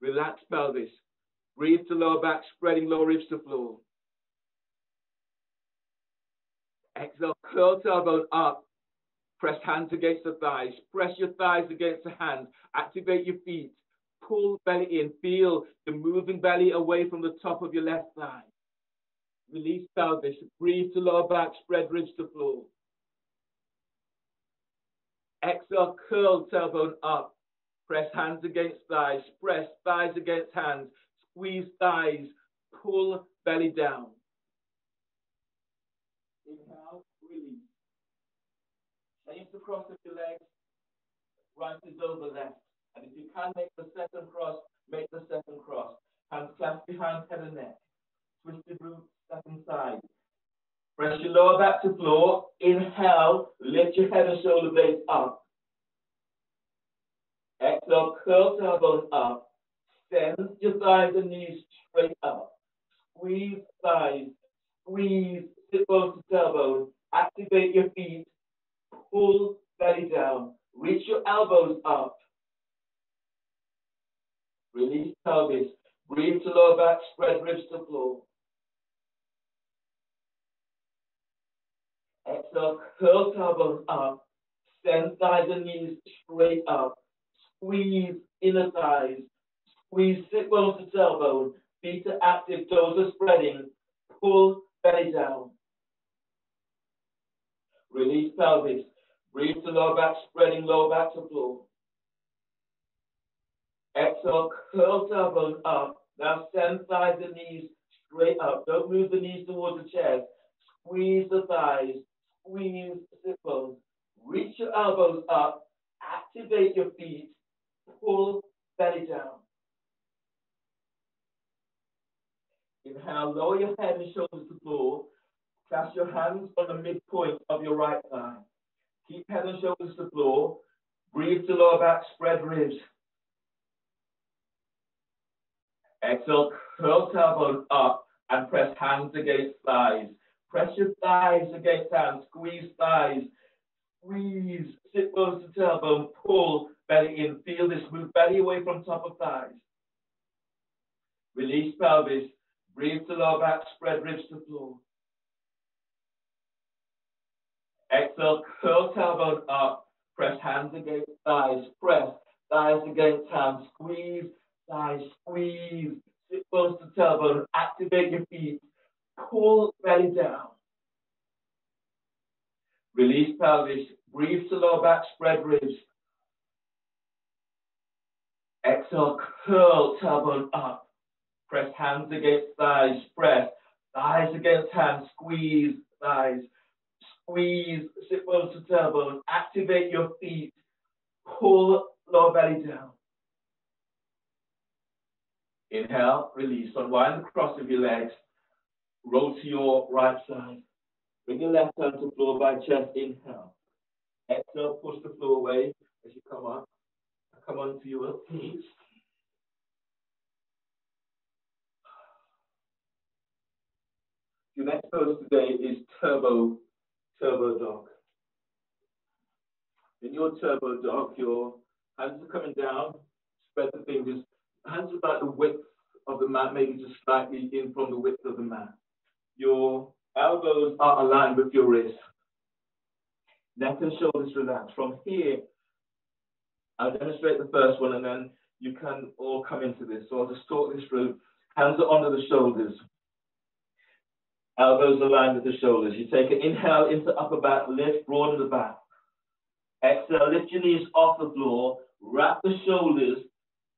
Relax pelvis. Breathe to lower back, spreading lower ribs to floor. Exhale, curl tailbone up. Press hands against the thighs. Press your thighs against the hands. Activate your feet. Pull belly in. Feel the moving belly away from the top of your left thigh. Release pelvis. Breathe to lower back. Spread ribs to floor. Exhale, curl tailbone up. Press hands against thighs. Press thighs against hands. Squeeze thighs. Pull belly down. Inhale, release. Change the cross of your legs. right is over left. And if you can make the second cross, make the second cross. Hands clasped behind head and neck. Twisted root, step inside. Press your lower back to floor. Inhale, lift your head and shoulder blades up. Exhale, curl tailbones up. Send your thighs and knees straight up. Squeeze thighs, squeeze sit bones to tailbone. Activate your feet. Pull belly down. Reach your elbows up. Release pelvis. Breathe to lower back, spread ribs to floor. Exhale, curl tailbones up. Send thighs and knees straight up. Squeeze inner thighs. Squeeze sit bones to tailbone. Feet are active, toes are spreading. Pull belly down. Release pelvis. Breathe to lower back, spreading lower back to floor. Exhale, curl tailbone up. Now send thighs and knees straight up. Don't move the knees towards the chest. Squeeze the thighs. Squeeze the sit bones. Reach your elbows up. Activate your feet. Pull belly down. Inhale, lower your head and shoulders to the floor. Clasp your hands on the midpoint of your right thigh. Keep head and shoulders to the floor. Breathe to lower back, spread ribs. Exhale, curl tailbone up and press hands against thighs. Press your thighs against hands. Squeeze thighs. Squeeze. Sit bones to tailbone. Pull belly in. Feel this. Move belly away from top of thighs. Release pelvis. Breathe to lower back. Spread ribs to floor. Exhale, curl tailbone up. Press hands against thighs. Press thighs against hands. Squeeze thighs. Squeeze. Sit bones to tailbone. Activate your feet. Pull belly down. Release pelvis. Breathe to lower back. Spread ribs. Exhale, curl tailbone up. Press hands against thighs. Press thighs against hands. Squeeze thighs. Squeeze, sit bones to tailbone. Activate your feet. Pull lower belly down. Inhale, release. Unwind the cross of your legs. Roll to your right side. Bring your left hand to floor by chest. Inhale. Exhale, push the floor away as you come up. Come onto your knees. Your next pose today is turbo dog. In your turbo dog, your hands are coming down, spread the fingers. Hands are about the width of the mat, maybe just slightly in from the width of the mat. Your elbows are aligned with your wrists. Neck and shoulders relaxed. From here, I'll demonstrate the first one and then you can all come into this. So I'll just talk this through. Hands are under the shoulders. Elbows aligned with the shoulders. You take an inhale into upper back, lift, broaden the back. Exhale, lift your knees off the floor, wrap the shoulders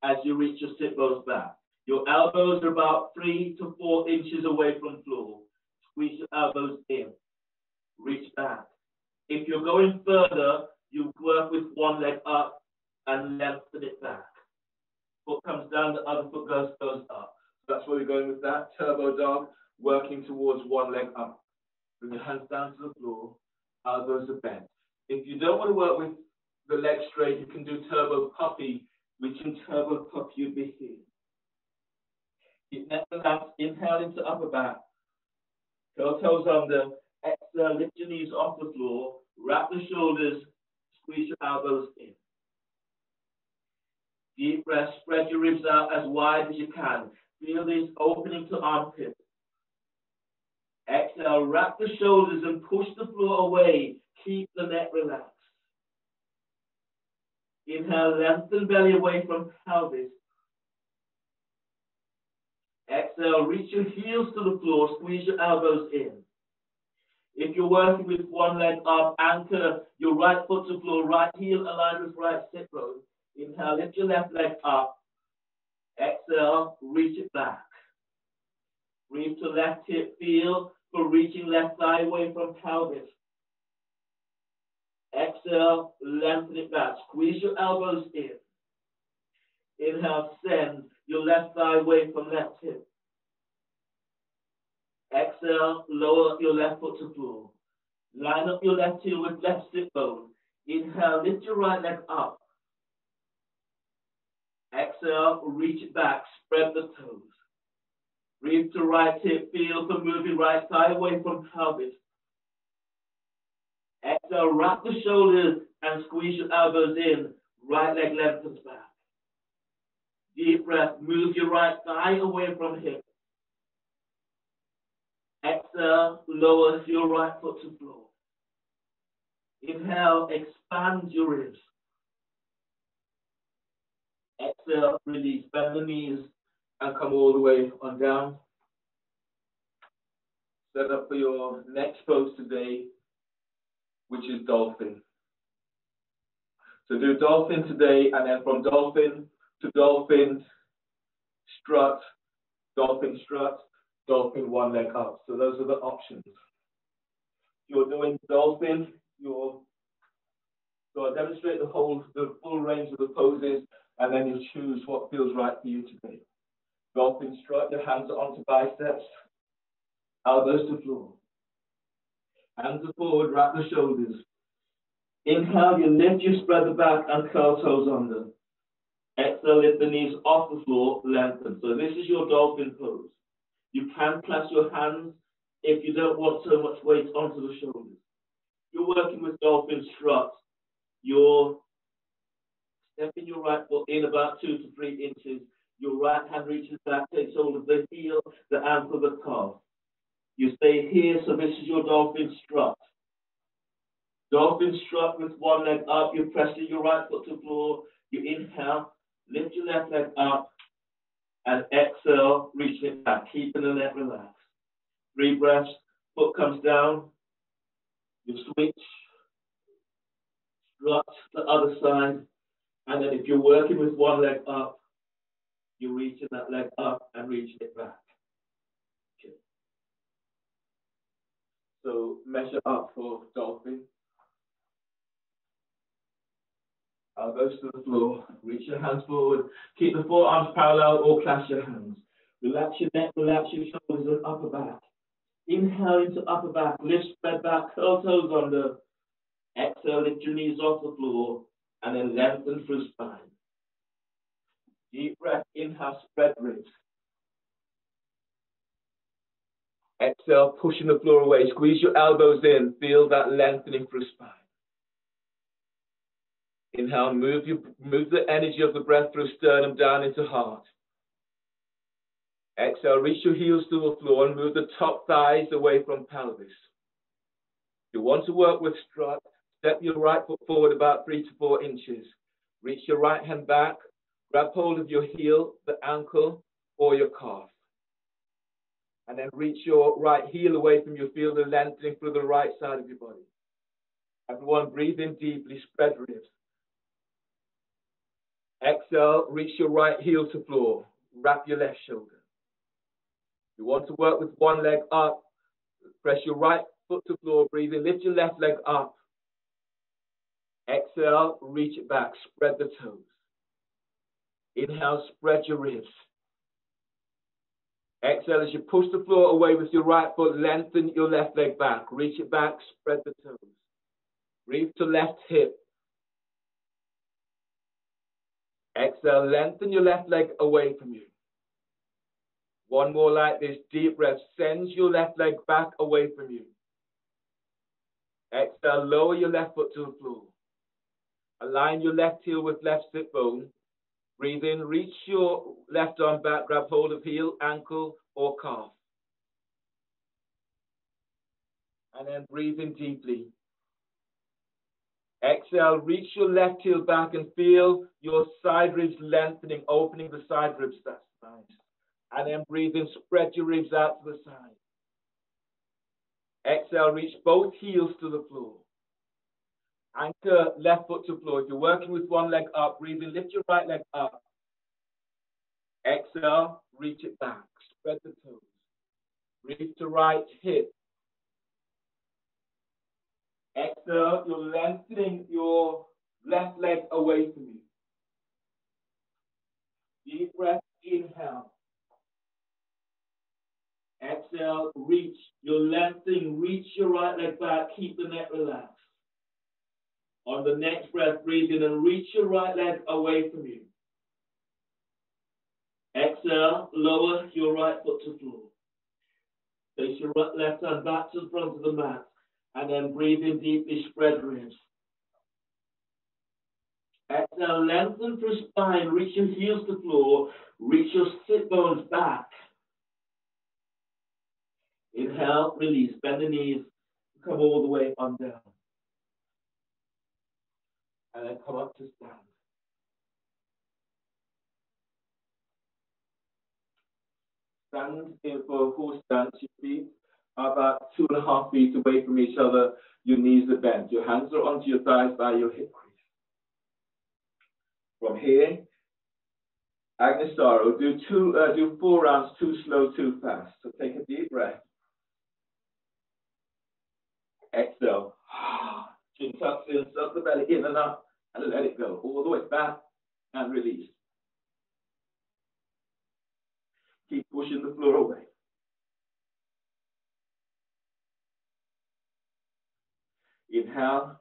as you reach your sit bones back. Your elbows are about 3 to 4 inches away from the floor. Squeeze your elbows in. Reach back. If you're going further, you work with one leg up and lengthen it back. Foot comes down, the other foot goes up. So that's where we're going with that. Turbo dog, working towards one leg up. Bring your hands down to the floor, elbows are bent. If you don't want to work with the leg straight, you can do turbo puppy, which in turbo puppy you'd be here. Keep neck relaxed, inhale into upper back. Curl toes under, exhale, lift your knees off the floor, wrap the shoulders, squeeze your elbows in. Deep breath, spread your ribs out as wide as you can. Feel this opening to armpit. Exhale, wrap the shoulders and push the floor away. Keep the neck relaxed. Inhale, lengthen belly away from pelvis. Exhale, reach your heels to the floor, squeeze your elbows in. If you're working with one leg up, anchor your right foot to floor, right heel aligned with right sit bone. Inhale, lift your left leg up. Exhale, reach it back. Breathe to left hip, feel for reaching left thigh away from pelvis. Exhale, lengthen it back. Squeeze your elbows in. Inhale, send your left thigh away from left hip. Exhale, lower your left foot to floor. Line up your left heel with left sit bone. Inhale, lift your right leg up. Exhale, reach it back, spread the toes. Breathe to right hip, feel for moving right thigh away from pelvis. Exhale, wrap the shoulders and squeeze your elbows in. Right leg lengthens back. Deep breath, move your right thigh away from hip. Exhale, lower your right foot to floor. Inhale, expand your ribs. Exhale, release, bend the knees and come all the way on down. Set up for your next pose today, which is dolphin. So do dolphin today, and then from dolphin to dolphin, strut, dolphin one leg up. So those are the options. You're doing dolphin, so I'll demonstrate the full range of the poses, and then you choose what feels right for you today. Dolphin strut, your hands are onto biceps, elbows to floor. Hands are forward, wrap the shoulders. Inhale, you lift, you spread the back and curl toes under. Exhale, lift the knees off the floor, lengthen. So this is your dolphin pose. You can clasp your hands if you don't want so much weight onto the shoulders. You're working with dolphin strut. You're stepping your right foot in about 2 to 3 inches. Your right hand reaches back, takes hold of the heel, the ankle, the calf. You stay here, so this is your dolphin strut. Dolphin strut with one leg up. You press your right foot to the floor. You inhale, lift your left leg up, and exhale, reach it back, keeping the neck relaxed. 3 breaths, foot comes down. You switch, strut the other side, and then if you're working with one leg up, you're reaching that leg up and reaching it back. Okay. So measure up for dolphin. Elbows to the floor, reach your hands forward, keep the forearms parallel or clasp your hands. Relax your neck, relax your shoulders and upper back. Inhale into upper back, lift, spread back, curl toes under. Exhale, lift your knees off the floor, and then lengthen through spine. Deep breath, inhale, spread ribs. Exhale, pushing the floor away, squeeze your elbows in, feel that lengthening through spine. Inhale, move the energy of the breath through sternum down into heart. Exhale, reach your heels to the floor and move the top thighs away from pelvis. If you want to work with strut, step your right foot forward about 3 to 4 inches. Reach your right hand back, grab hold of your heel, the ankle, or your calf. And then reach your right heel away from you. Feel the lengthening through the right side of your body. Everyone, breathe in deeply, spread ribs. Exhale, reach your right heel to floor. Wrap your left shoulder. You want to work with one leg up. Press your right foot to floor. Breathe in. Lift your left leg up. Exhale, reach it back. Spread the toes. Inhale, spread your ribs. Exhale, as you push the floor away with your right foot, lengthen your left leg back. Reach it back. Spread the toes. Breathe to left hip. Exhale, lengthen your left leg away from you. One more like this, deep breath. Send your left leg back away from you. Exhale, lower your left foot to the floor. Align your left heel with left sit bone. Breathe in, reach your left arm back, grab hold of heel, ankle, or calf. And then breathe in deeply. Exhale, reach your left heel back and feel your side ribs lengthening, opening the side ribs. That's nice. And then breathe in, spread your ribs out to the side. Exhale, reach both heels to the floor. Anchor left foot to floor. If you're working with one leg up, breathe in, lift your right leg up. Exhale, reach it back. Spread the toes. Breathe to right hip. Exhale, you're lengthening your left leg away from you. Deep breath, inhale. Exhale, reach. You're lengthening, reach your right leg back, keep the neck relaxed. On the next breath, breathe in and reach your right leg away from you. Exhale, lower your right foot to the floor. Place your left hand back to the front of the mat. And then breathe in deeply, spread ribs. Exhale, lengthen through spine, reach your heels to the floor, reach your sit bones back. Inhale, release, bend the knees, come all the way on down. And then come up to stand. Stand in for a full stance. Your feet are about 2.5 feet away from each other. Your knees are bent. Your hands are onto your thighs by your hip crease. From here, Agnisaro, do 4 rounds, 2 slow, 2 fast. So take a deep breath. Exhale. Chin tucks in, suck the belly in and up, and let it go. All the way back and release. Keep pushing the floor away. Inhale.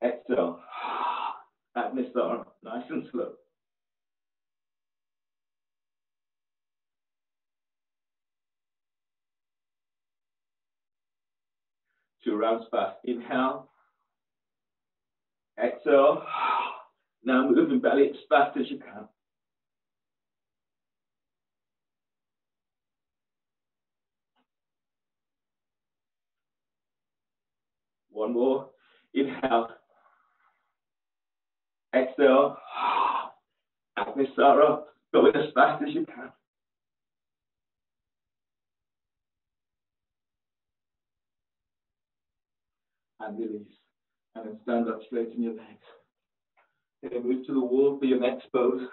Exhale. Agnisaro, nice and slow. Two rounds fast. Inhale. Exhale. Now move your belly as fast as you can. One more. Inhale. Exhale. Agnisaro, go in as fast as you can. And release. And then stand up, straighten your legs. Okay, move to the wall for your next pose,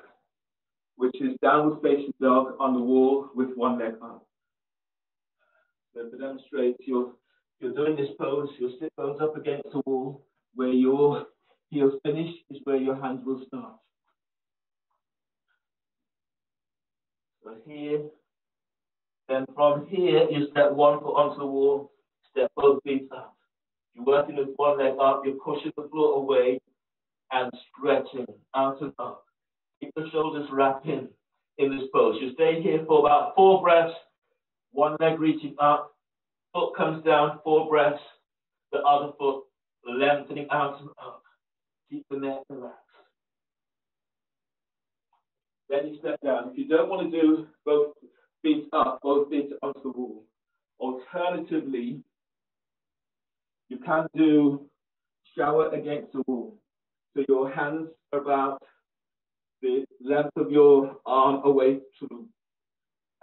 which is downward facing dog on the wall with one leg up. So to demonstrate, you're doing this pose, your sit bones up against the wall, where your heels finish is where your hands will start. So here, then from here, you step one foot onto the wall, step both feet up. You're working with one leg up, you're pushing the floor away and stretching out and up. Keep the shoulders wrapping in this pose. You stay here for about 4 breaths, one leg reaching up, foot comes down, 4 breaths, the other foot lengthening out and up. Keep the neck relaxed. Then you step down. If you don't want to do both feet up, both feet onto the wall, alternatively, you can do shower against the wall. So your hands are about the length of your arm away to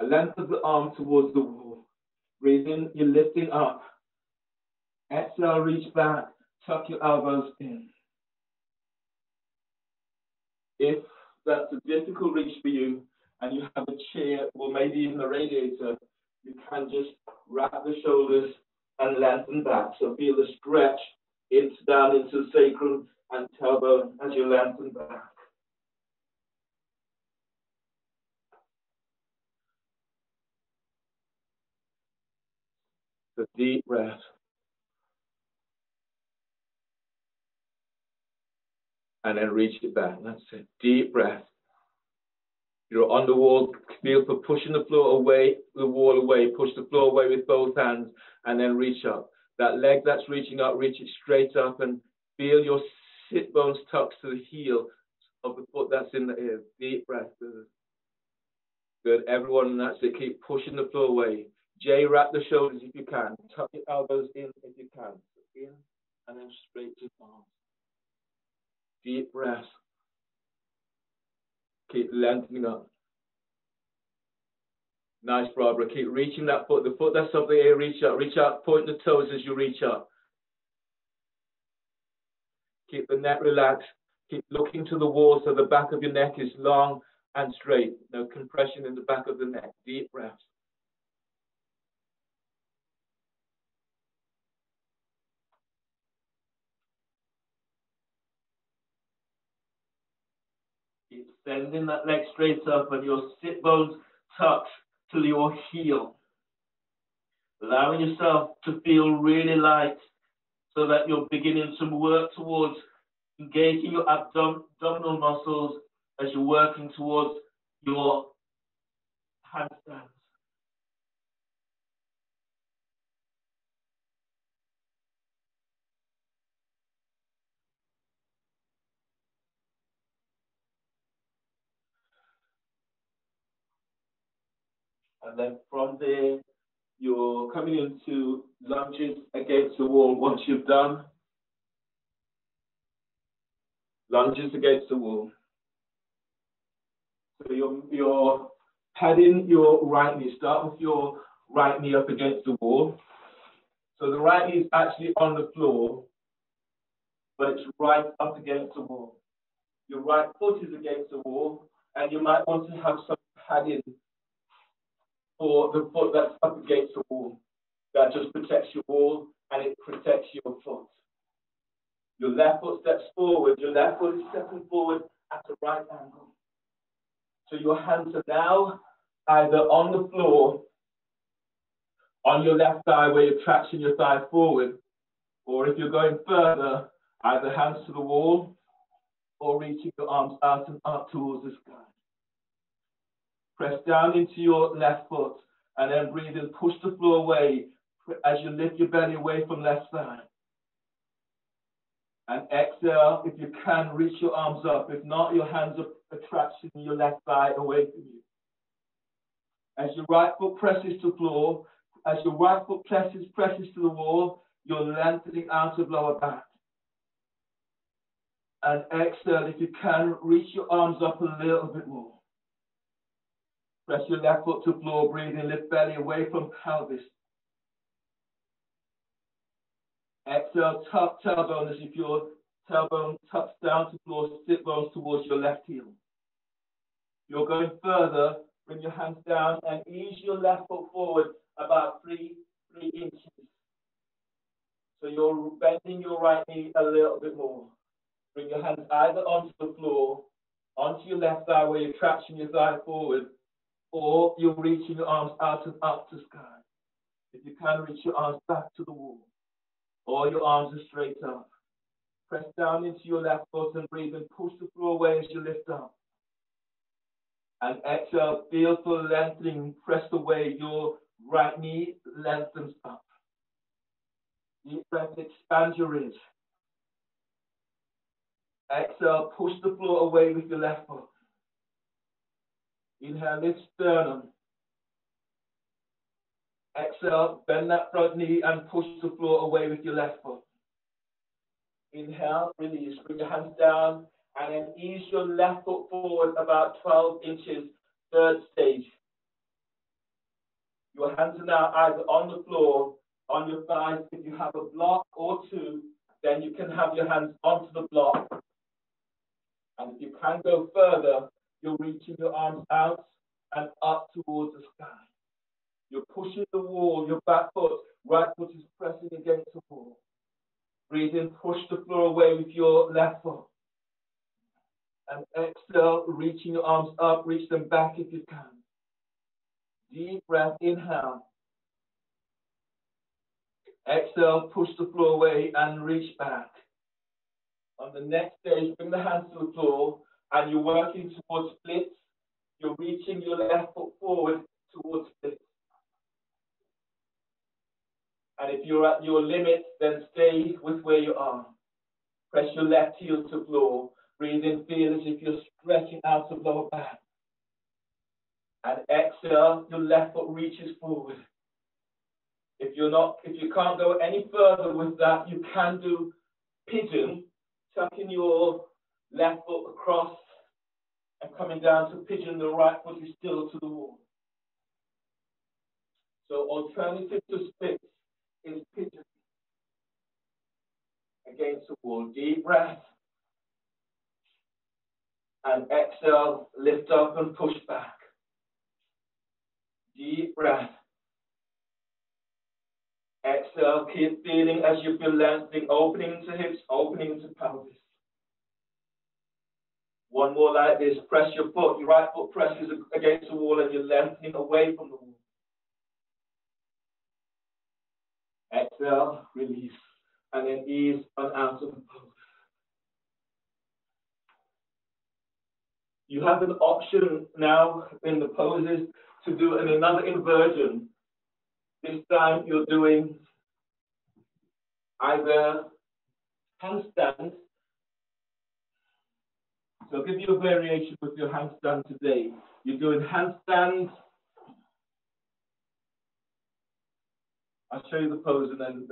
a length of the arm towards the wall. Breathe in, you're lifting up. Exhale, reach back, tuck your elbows in. If that's a difficult reach for you and you have a chair or maybe even a radiator, you can just wrap the shoulders and lengthen back. So feel the stretch down into the sacrum and tailbone as you lengthen back. So deep breath. And then reach it back. That's it. Deep breath. You're on the wall. Feel for pushing the floor away, the wall away. Push the floor away with both hands and then reach up. That leg that's reaching up, reach it straight up and feel your sit bones tucked to the heel of the foot that's in the ear. Deep breath. Good. Good. Everyone, that's it. Keep pushing the floor away. J, wrap the shoulders if you can. Tuck your elbows in if you can. In and then straight to the arms. Deep breath. Keep lengthening up. Nice, Barbara. Keep reaching that foot. The foot that's up the air, reach out, point the toes as you reach up. Keep the neck relaxed. Keep looking to the wall so the back of your neck is long and straight. No compression in the back of the neck. Deep breaths. Keep sending that leg straight up and your sit bones touch to your heel. Allowing yourself to feel really light so that you're beginning to work towards engaging your abdominal muscles as you're working towards your handstands. And then from there, you're coming into lunges against the wall. Once you've done lunges against the wall. So you're padding your right knee. Start with your right knee up against the wall. So the right knee is actually on the floor, but it's right up against the wall. Your right foot is against the wall, and you might want to have some padding for the foot that's up against the wall. That just protects your wall and it protects your foot. Your left foot steps forward. Your left foot is stepping forward at a right angle. So your hands are now either on the floor, on your left thigh where you're tracking your thigh forward, or if you're going further, either hands to the wall or reaching your arms out and up towards the sky. Press down into your left foot and then breathe in, push the floor away as you lift your belly away from left side. And exhale, if you can, reach your arms up. If not, your hands are attracting your left thigh away from you. As your right foot presses to the floor, as your right foot presses to the wall, you're lengthening out of lower back. And exhale, if you can, reach your arms up a little bit more. Press your left foot to the floor, breathe in, lift belly away from pelvis. Exhale, tuck tailbone as if your tailbone tucks down to the floor, sit bones towards your left heel. You're going further, bring your hands down and ease your left foot forward about 3 inches. So you're bending your right knee a little bit more. Bring your hands either onto the floor, onto your left thigh where you're traction your thigh forward, or you're reaching your arms out and up to sky. If you can, reach your arms back to the wall, or your arms are straight up. Press down into your left foot and breathe and push the floor away as you lift up. And exhale, feel for lengthening, press away, your right knee lengthens up. Deep breath, expand your ribs. Exhale, push the floor away with your left foot. Inhale, lift sternum. Exhale, bend that front knee and push the floor away with your left foot. Inhale, release, bring your hands down and then ease your left foot forward about 12 inches, third stage. Your hands are now either on the floor, on your thighs. If you have a block or two, then you can have your hands onto the block. And if you can go further, you're reaching your arms out and up towards the sky. You're pushing the wall, your back foot, right foot is pressing against the wall. Breathe in, push the floor away with your left foot. And exhale, reaching your arms up, reach them back if you can. Deep breath, inhale. Exhale, push the floor away and reach back. On the next stage, bring the hands to the floor and you're working towards splits. You're reaching your left foot forward towards splits. And if you're at your limit, then stay with where you are. Press your left heel to the floor. Breathe in, feel as if you're stretching out of lower back. And exhale, your left foot reaches forward. If you can't go any further with that, you can do pigeon, tucking your left foot across and coming down to pigeon. The right foot is still to the wall. So alternative to splits is pigeon against the wall. Deep breath. And exhale, lift up and push back. Deep breath. Exhale, keep feeling as you feel lengthening, opening to hips, opening to pelvis. One more like this. Press your foot. Your right foot presses against the wall and you're lengthening away from the wall. Exhale, release, and then ease on out of the pose. You have an option now in the poses to do another inversion. This time you're doing either handstand. So I'll give you a variation with your handstand today. You're doing handstand. I'll show you the pose and then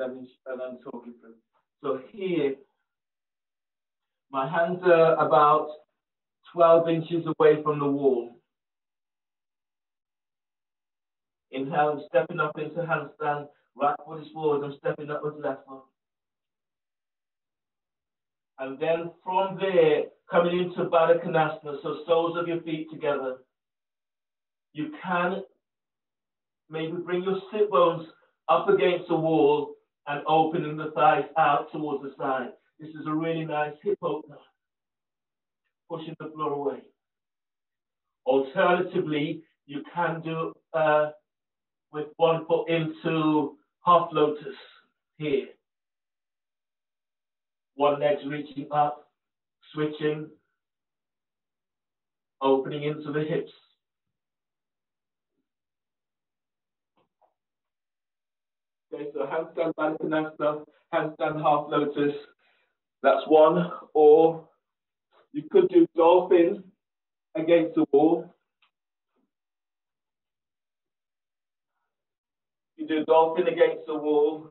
talk you through. So here, my hands are about 12 inches away from the wall. Inhale, I'm stepping up into handstand. Right foot is forward, I'm stepping up with left foot. And then from there, coming into Baddha Konasana, so soles of your feet together. You can maybe bring your sit bones up against the wall and opening the thighs out towards the side. This is a really nice hip opener. Pushing the floor away. Alternatively, you can do with one foot into half lotus here. One leg's reaching up, switching, opening into the hips. Okay, so handstand Baddha Konasana, handstand half lotus. That's one. Or you could do dolphin against the wall. You do dolphin against the wall.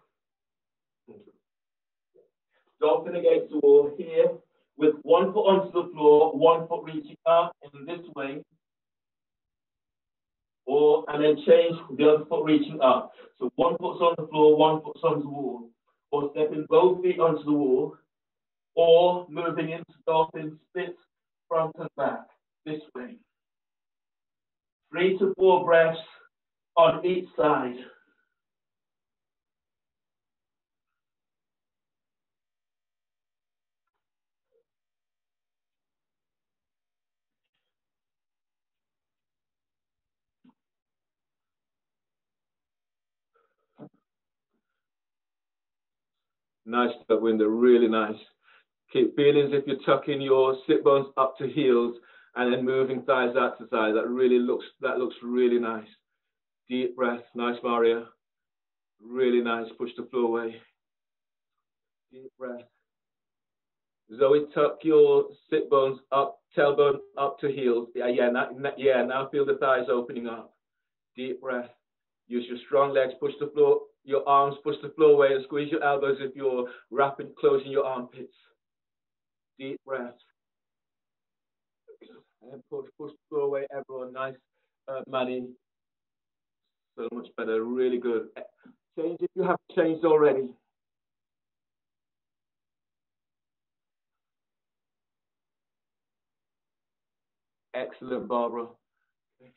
Dolphin against the wall here with one foot onto the floor, one foot reaching up in this way. And then change the other foot reaching up. So one foot's on the floor, one foot's on the wall. Or stepping both feet onto the wall. Or moving into dolphin split front and back this way. 3 to 4 breaths on each side. Nice stuff, Winder, really nice. Keep feeling as if you're tucking your sit bones up to heels and then moving thighs out to side. That looks really nice. Deep breath, nice, Maria. Really nice. Push the floor away. Deep breath. Zoe, tuck your sit bones up, tailbone up to heels. Now feel the thighs opening up. Deep breath. Use your strong legs, push the floor, your arms, push the floor away and squeeze your elbows if you're closing your armpits. Deep breath. And push the floor away, everyone. Nice, Manny. So much better, really good. Change if you haven't changed already. Excellent, Barbara. Okay.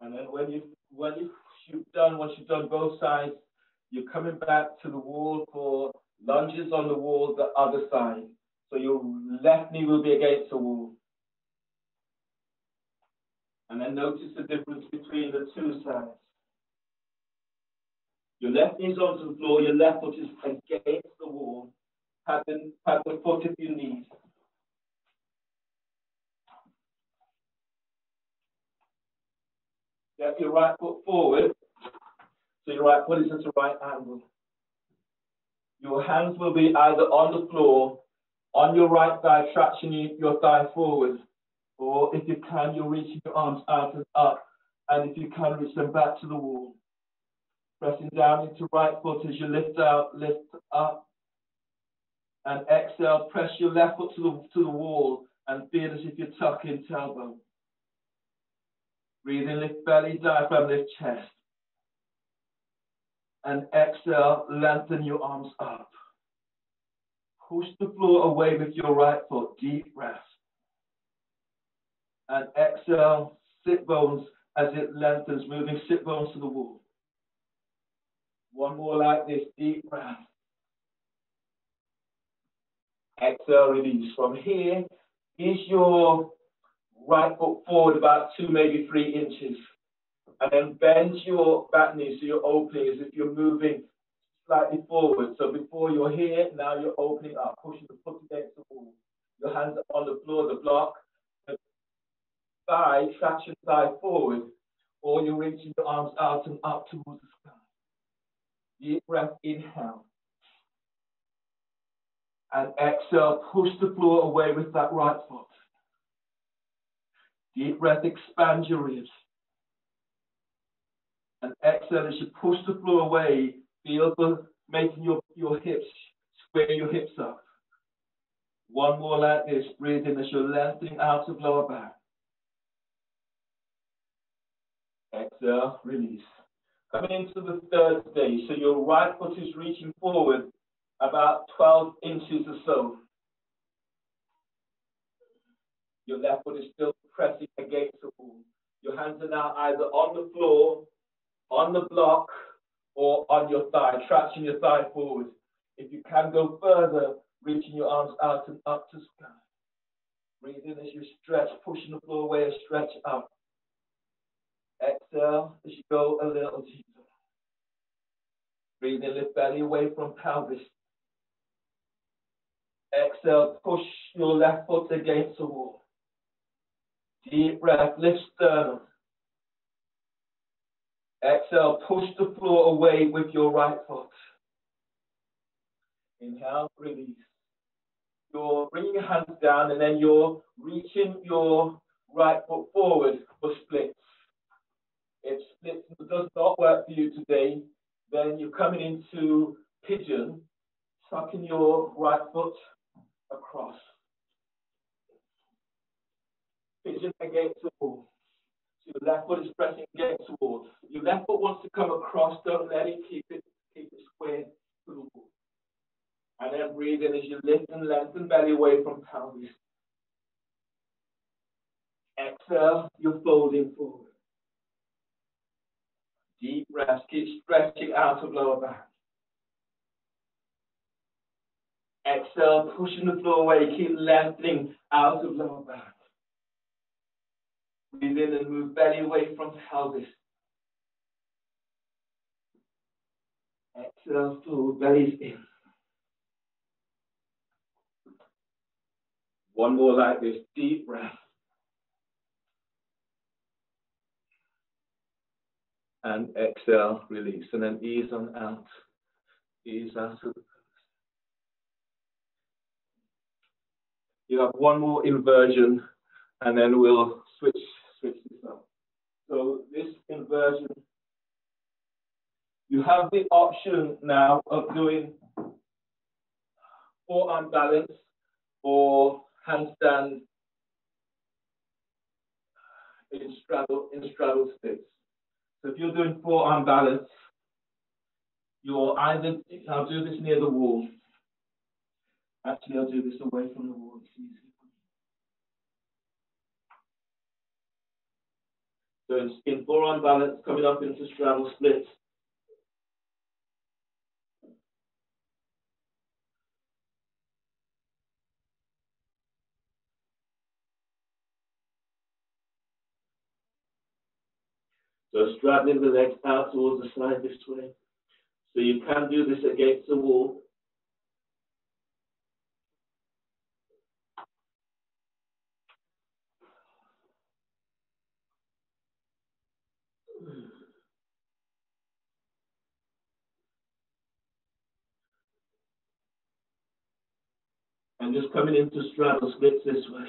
And then once you've done both sides, you're coming back to the wall for lunges on the wall, the other side. So your left knee will be against the wall. And then notice the difference between the two sides. Your left knee's onto the floor, your left foot is against the wall. Pat the foot if you need. Step your right foot forward, so your right foot is at a right angle. Your hands will be either on the floor, on your right thigh, traction your thigh forward, or if you can, you're reaching your arms out and up, and if you can, reach them back to the wall. Pressing down into right foot as you lift out, lift up, and exhale, press your left foot to the wall, and feel as if you're tucking tailbone. Breathe in, lift belly, diaphragm, lift chest. And exhale, lengthen your arms up. Push the floor away with your right foot, deep breath. And exhale, sit bones as it lengthens, moving sit bones to the wall. One more like this, deep breath. Exhale, release. From here, is your right foot forward about 2, maybe 3 inches. And then bend your back knee so you're opening as if you're moving slightly forward. So before you're here, now you're opening up, pushing the foot against the wall. Your hands are on the floor, the block. The thigh, traction thigh forward, or you're reaching your arms out and up towards the sky. Deep breath, inhale. And exhale, push the floor away with that right foot. Deep breath, expand your ribs. And exhale as you push the floor away, feel the making your hips, square your hips up. One more like this, breathe in as you're lengthening out of lower back. Exhale, release. Coming into the third stage, so your right foot is reaching forward about 12 inches or so. Your left foot is still pressing against the wall. Your hands are now either on the floor, on the block, or on your thigh, traction your thigh forward. If you can go further, reaching your arms out and up to sky. Breathe in as you stretch, pushing the floor away and stretch up. Exhale as you go a little deeper. Breathe in, lift belly away from pelvis. Exhale, push your left foot against the wall. Deep breath, lift sternum. Exhale, push the floor away with your right foot. Inhale, release. You're bringing your hands down and then you're reaching your right foot forward for splits. If splits does not work for you today, then you're coming into pigeon, tucking your right foot across. Pigeon against the wall. So your left foot is pressing against the wall. Your left foot wants to come across, don't let it, keep it square to the wall. And then breathe in as you lift and lengthen belly away from pelvis. Exhale, you're folding forward. Deep breaths, keep stretching out of lower back. Exhale, pushing the floor away, keep lengthening out of lower back. Breathe in and move belly away from pelvis. Exhale, forward, belly's in. One more like this, deep breath. And exhale, release. And then ease on out. Ease out of the pose. You have one more inversion, and then we'll switch this up. So this inversion, you have the option now of doing forearm balance or handstand in straddle splits. So if you're doing forearm balance, you're either, I'll do this near the wall. Actually, I'll do this away from the wall. It's easier. So in forearm balance, coming up into straddle splits. So straddling the legs out towards the side this way. So you can do this against the wall. And just coming into straddle splits this way.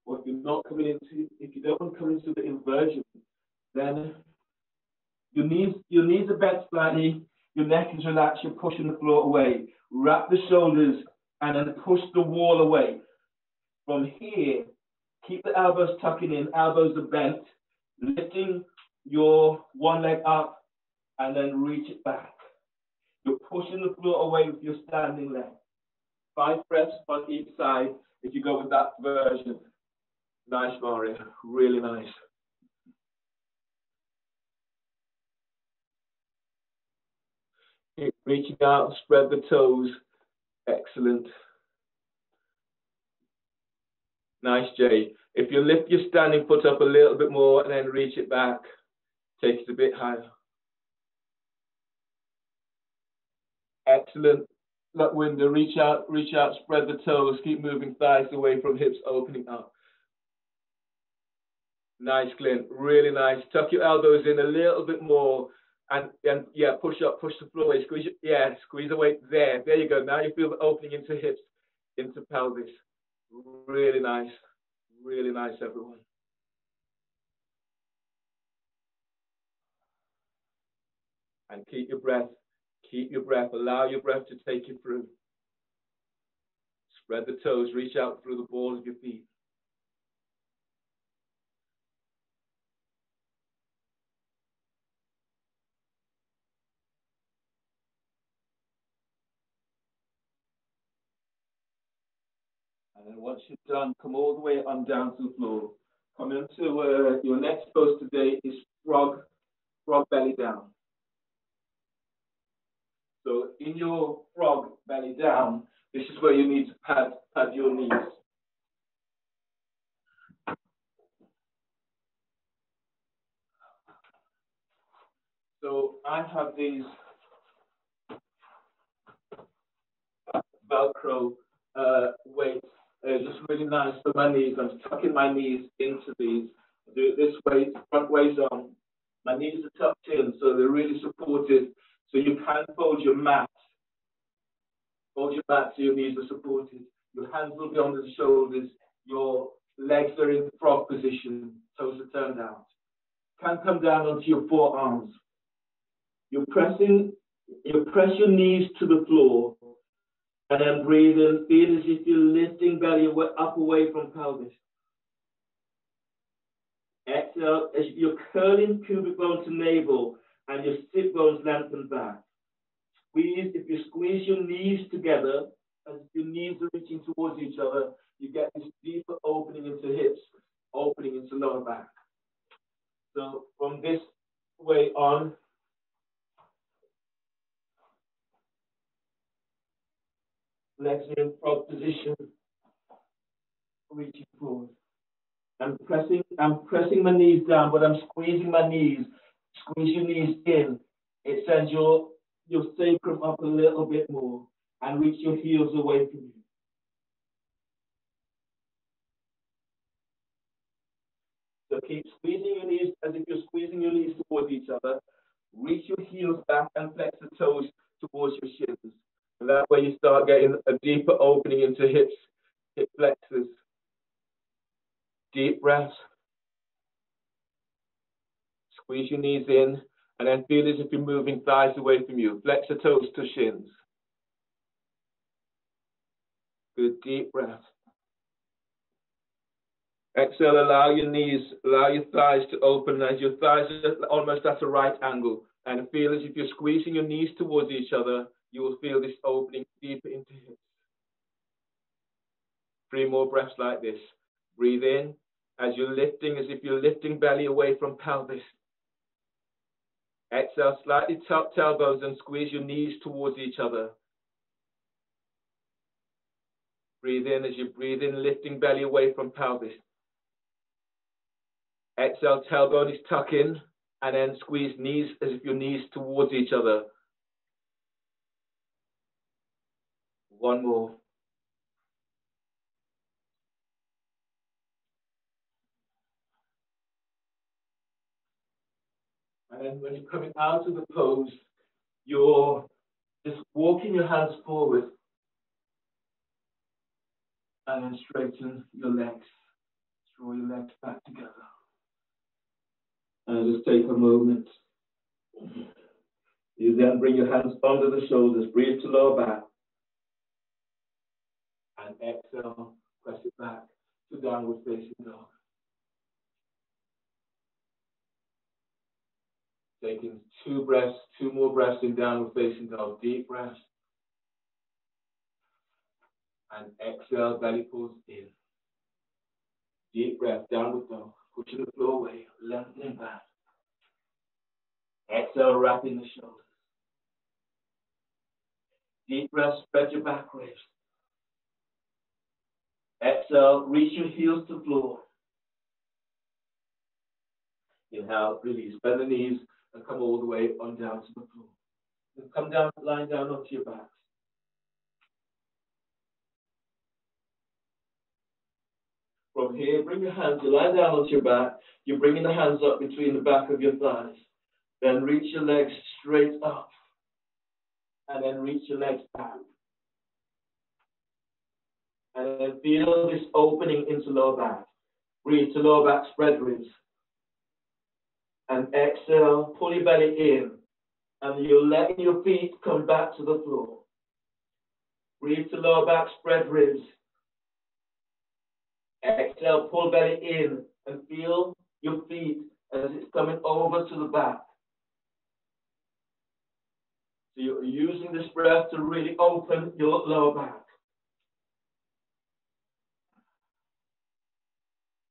Or if you're not coming into, if you don't want to come into the inversion, then your knees are bent slightly, your neck is relaxed, you're pushing the floor away. Wrap the shoulders and then push the wall away. From here, keep the elbows tucking in, elbows are bent, lifting your one leg up and then reach it back. You're pushing the floor away with your standing leg. 5 breaths on each side if you go with that version. Nice, Mario. Really nice. Keep reaching out, spread the toes. Excellent. Nice, Jay. If you lift your standing foot up a little bit more and then reach it back, take it a bit higher. Excellent. Let Winder, reach out, spread the toes, keep moving thighs away from hips, opening up. Nice, Clint. Really nice. Tuck your elbows in a little bit more. And yeah, push up, push the floor away, squeeze, yeah, squeeze away. There you go. Now you feel the opening into hips, into pelvis. Really nice, everyone. And keep your breath, allow your breath to take you through. Spread the toes, reach out through the balls of your feet. And then once you're done, come all the way on down to the floor. Come into your next pose today is frog belly down. So in your frog belly down, this is where you need to pad your knees. So I have these Velcro weights, just really nice for my knees. I'm tucking my knees into these. I do it this way, front ways on. My knees are tucked in, so they're really supported. So you can fold your mat. Fold your mat so your knees are supported. Your hands will be under the shoulders. Your legs are in frog position. Toes are turned out. Can come down onto your forearms. You press your knees to the floor, and then breathe in. Feel as if you're lifting belly up away from pelvis. Exhale as you're curling pubic bone to navel, and your sit bones lengthen back. If you squeeze your knees together, as your knees are reaching towards each other, you get this deeper opening into hips, opening into lower back. So from this way on, legs are in frog position, reaching forward. I'm pressing my knees down, but I'm squeezing my knees. Squeeze your knees in. It sends your sacrum up a little bit more and reach your heels away from you. So keep squeezing your knees as if you're squeezing your knees towards each other. Reach your heels back and flex the toes towards your shins. And that way you start getting a deeper opening into hips, hip flexors. Deep breaths. Squeeze your knees in, and then feel as if you're moving thighs away from you. Flex the toes to shins. Good deep breath. Exhale, allow your thighs to open as your thighs are almost at a right angle. And feel as if you're squeezing your knees towards each other, you will feel this opening deeper into hips. 3 more breaths like this. Breathe in as you're lifting, as if you're lifting belly away from pelvis. Exhale, slightly tuck elbows and squeeze your knees towards each other. Breathe in as you breathe in, lifting belly away from pelvis. Exhale, tailbone is tuck in, and then squeeze knees as if your knees towards each other. 1 more. And then when you're coming out of the pose, you're just walking your hands forward and then straighten your legs. Draw your legs back together. And just take a moment. You then bring your hands under the shoulders, breathe to lower back. And exhale, press it back to downward facing dog. Taking 2 breaths, 2 more breaths in downward facing dog. Deep breath. And exhale, belly pulls in. Deep breath, downward dog. Pushing the floor away, lengthening back. Exhale, wrapping the shoulders. Deep breath, spread your back ribs. Exhale, reach your heels to the floor. Inhale, release. Bend the knees and come all the way on down to the floor. Then come down, lying down onto your back. From here, bring your hands, you lie down onto your back. You're bringing the hands up between the back of your thighs. Then reach your legs straight up. And then reach your legs back. And then feel this opening into lower back. Breathe to lower back, spread ribs. And exhale, pull your belly in. And you're letting your feet come back to the floor. Breathe to lower back, spread ribs. Exhale, pull belly in and feel your feet as it's coming over to the back. So you're using this breath to really open your lower back.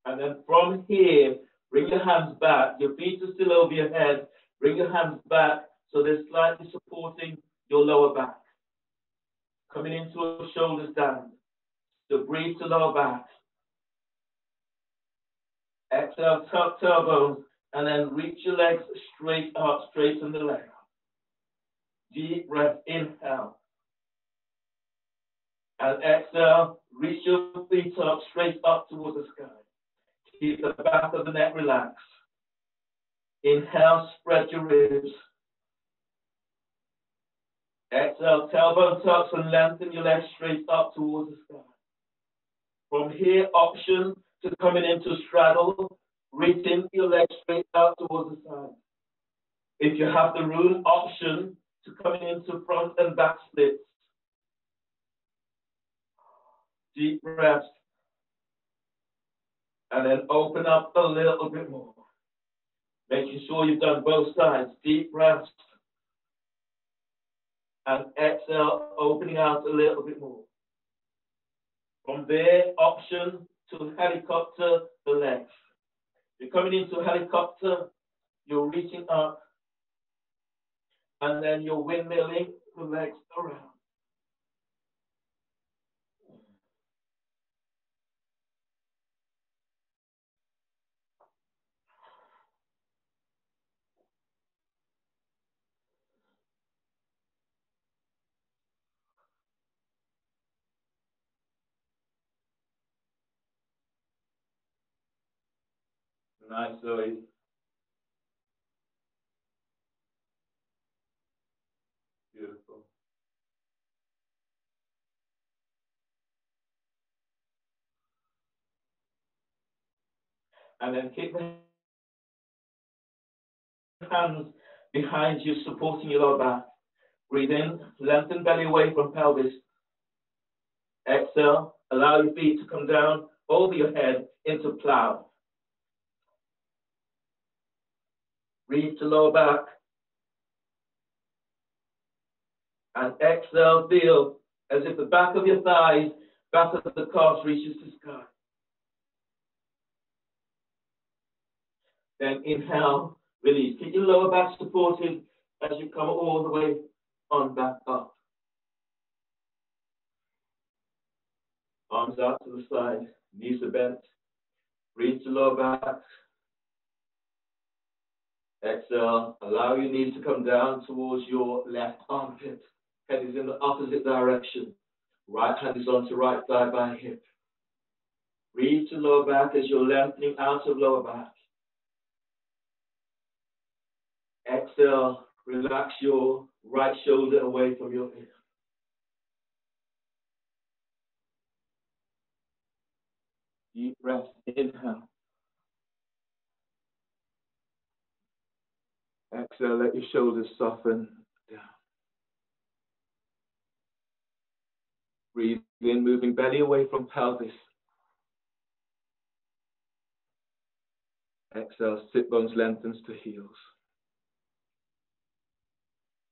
And then from here, bring your hands back. Your feet are still over your head. Bring your hands back so they're slightly supporting your lower back. Coming into a shoulder stand. So breathe to lower back. Exhale, tuck tailbones, and then reach your legs straight up, straighten the leg up. Deep breath, inhale. And exhale, reach your feet up, straight up towards the sky. Keep the back of the neck relaxed. Inhale, spread your ribs. Exhale, tailbone tucks and lengthen your legs straight up towards the sky. From here, option to coming into straddle, reaching your legs straight out towards the side. If you have the room, option to coming into front and back splits. Deep breaths. And then open up a little bit more. Making sure you've done both sides. Deep breaths. And exhale, opening out a little bit more. From there, option to helicopter the legs. You're coming into helicopter, you're reaching up, and then you're windmilling the legs around. Nice, Zoe. Beautiful. And then keep the hands behind you, supporting your lower back. Breathe in, lengthen belly away from pelvis. Exhale, allow your feet to come down over your head into plow. Breathe to lower back. And exhale, feel as if the back of your thighs, back of the calves reaches the sky. Then inhale, release. Keep your lower back supported as you come all the way on back up. Arms out to the side, knees are bent. Breathe to lower back. Exhale, allow your knees to come down towards your left armpit. Head is in the opposite direction. Right hand is onto right thigh by hip. Breathe to lower back as you're lengthening out of lower back. Exhale, relax your right shoulder away from your ear. Deep breath, inhale. Exhale, let your shoulders soften down. Breathe in, moving belly away from pelvis. Exhale, sit bones lengthens to heels.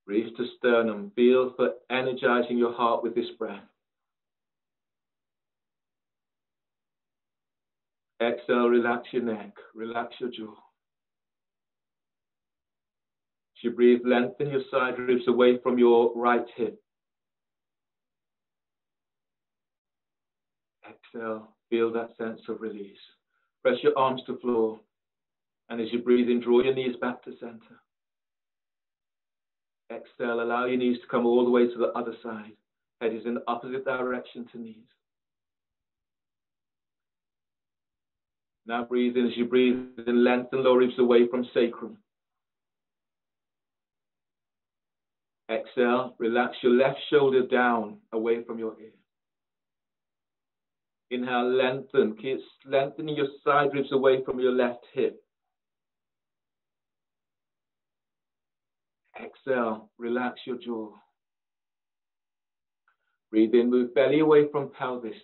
Breathe to sternum. Feel for energizing your heart with this breath. Exhale, relax your neck, relax your jaw. As you breathe, lengthen your side ribs away from your right hip. Exhale, feel that sense of release. Press your arms to floor. And as you breathe in, draw your knees back to center. Exhale, allow your knees to come all the way to the other side. Head is in the opposite direction to knees. Now breathe in. As you breathe in, lengthen lower ribs away from sacrum. Exhale, relax your left shoulder down away from your ear. Inhale, lengthen. Keep lengthening your side ribs away from your left hip. Exhale, relax your jaw. Breathe in, move belly away from pelvis.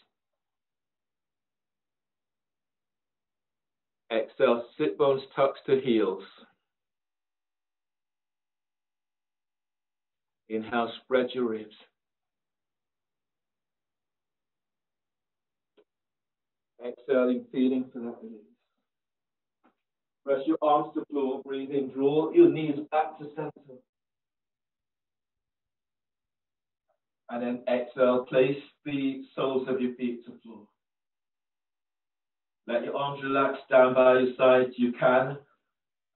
Exhale, sit bones tucks to heels. Inhale, spread your ribs. Exhaling, feeling for that release. Press your arms to the floor, breathe in, draw your knees back to center. And then exhale, place the soles of your feet to the floor. Let your arms relax down by your side. You can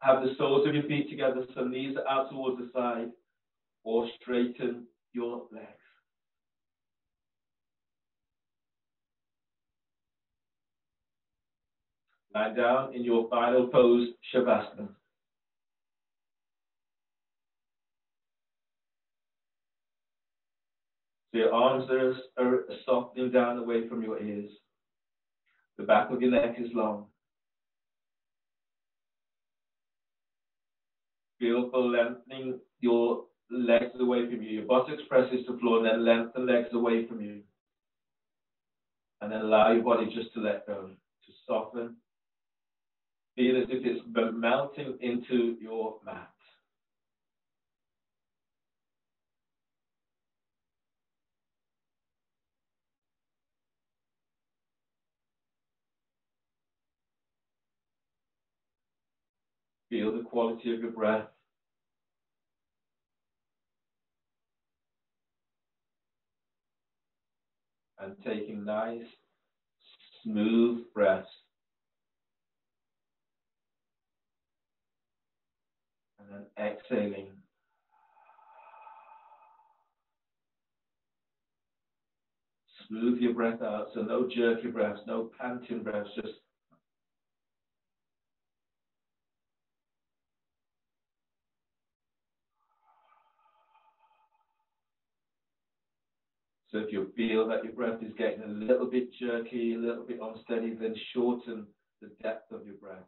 have the soles of your feet together, so knees are out towards the side, or straighten your legs. Lie down in your final pose, Shavasana. So your arms are softening down away from your ears. The back of your neck is long. Feel for lengthening your legs away from you. Your buttocks presses to the floor, and then lengthen legs away from you. And then allow your body just to let go, to soften. Feel as if it's melting into your mat. Feel the quality of your breath. And taking nice, smooth breaths. And then exhaling. Smooth your breath out, so no jerky breaths, no panting breaths, just so if you feel that your breath is getting a little bit jerky, a little bit unsteady, then shorten the depth of your breaths.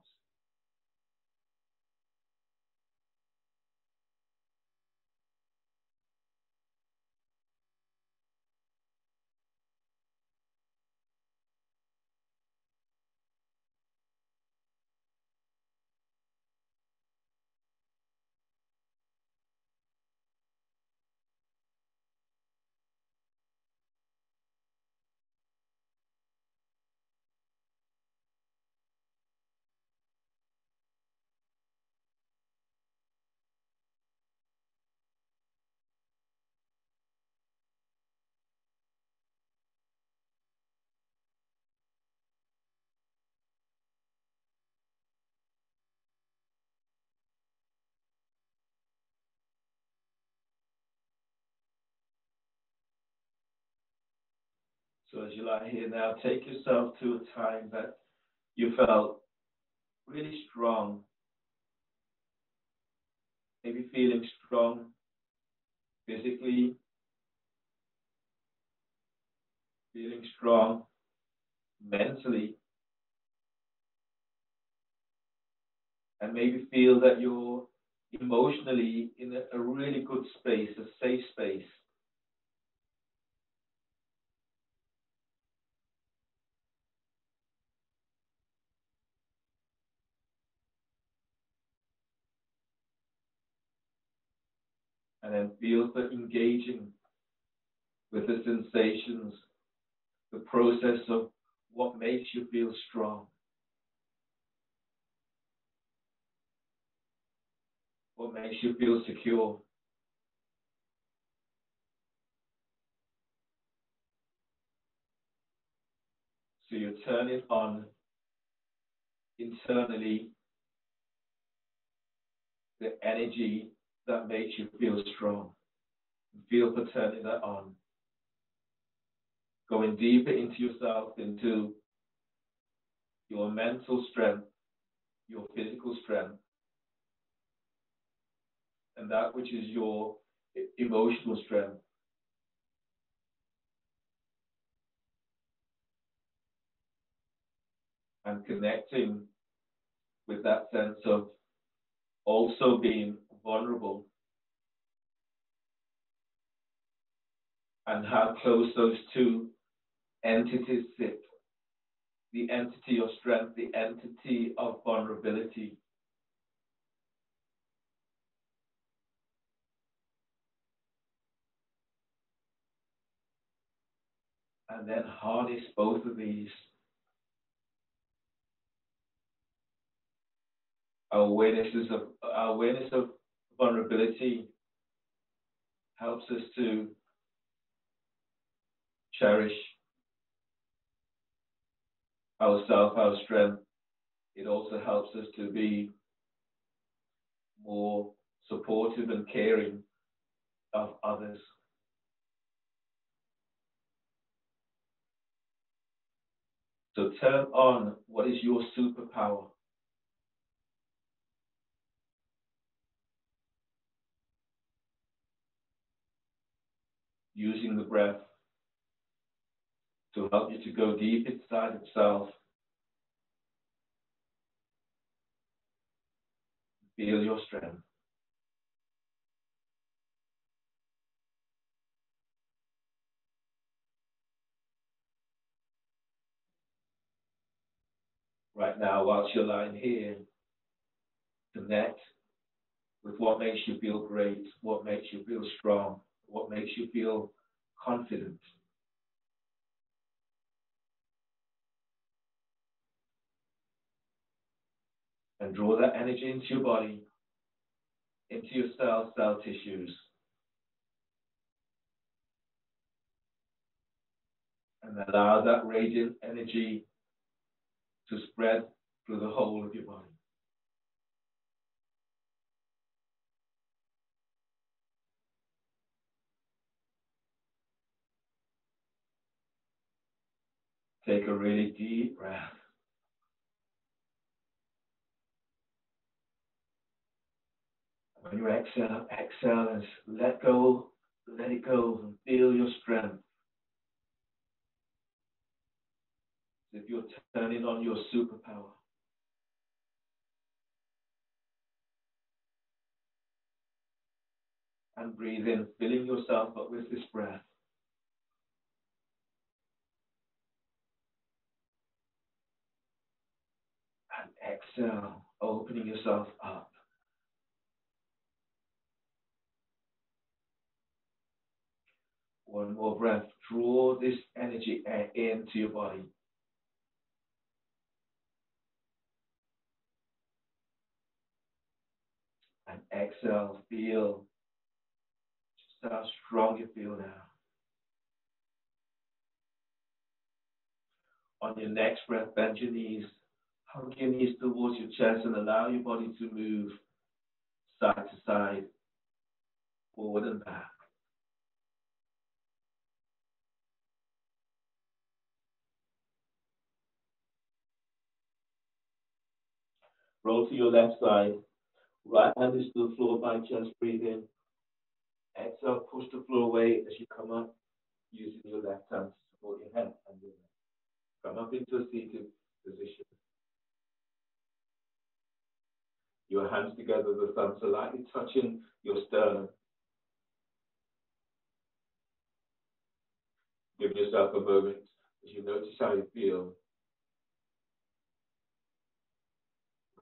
So as you lie here now, take yourself to a time that you felt really strong, maybe feeling strong physically, feeling strong mentally, and maybe feel that you're emotionally in a really good space, a safe space. And then feel for engaging with the sensations, the process of what makes you feel strong, what makes you feel secure. So you turn it on internally, the energy that makes you feel strong. Feel for turning that on. Going deeper into yourself, into your mental strength, your physical strength, and that which is your emotional strength. And connecting with that sense of also being vulnerable, and how close those two entities sit. The entity of strength, the entity of vulnerability. And then harness both of these. Our awareness of vulnerability helps us to cherish ourself, our strength. It also helps us to be more supportive and caring of others. So turn on what is your superpower. Using the breath to help you to go deep inside itself. Feel your strength. Right now, whilst you're lying here, connect with what makes you feel great, what makes you feel strong, what makes you feel confident. And draw that energy into your body, into your cell tissues. And allow that radiant energy to spread through the whole of your body. Take a really deep breath. When you exhale and let go, let it go, and feel your strength. As if you're turning on your superpower. And breathe in, filling yourself up with this breath. And exhale, opening yourself up. One more breath. Draw this energy into your body. And exhale, feel just how strong you feel now. On your next breath, bend your knees. Hug your knees towards your chest and allow your body to move side to side, forward and back. Roll to your left side. Right hand is to the floor by chest. Breathe in. Exhale, push the floor away as you come up, using your left hand to support your head and your neck. Come up into a seated position. Your hands together, the thumbs are lightly touching your sternum. Give yourself a moment as you notice how you feel.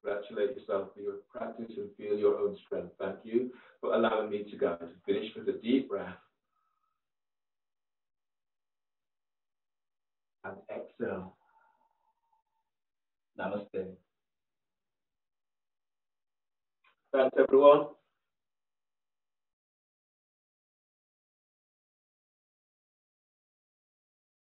Congratulate yourself for your practice and feel your own strength. Thank you for allowing me to guide. So, namaste. Thanks, everyone.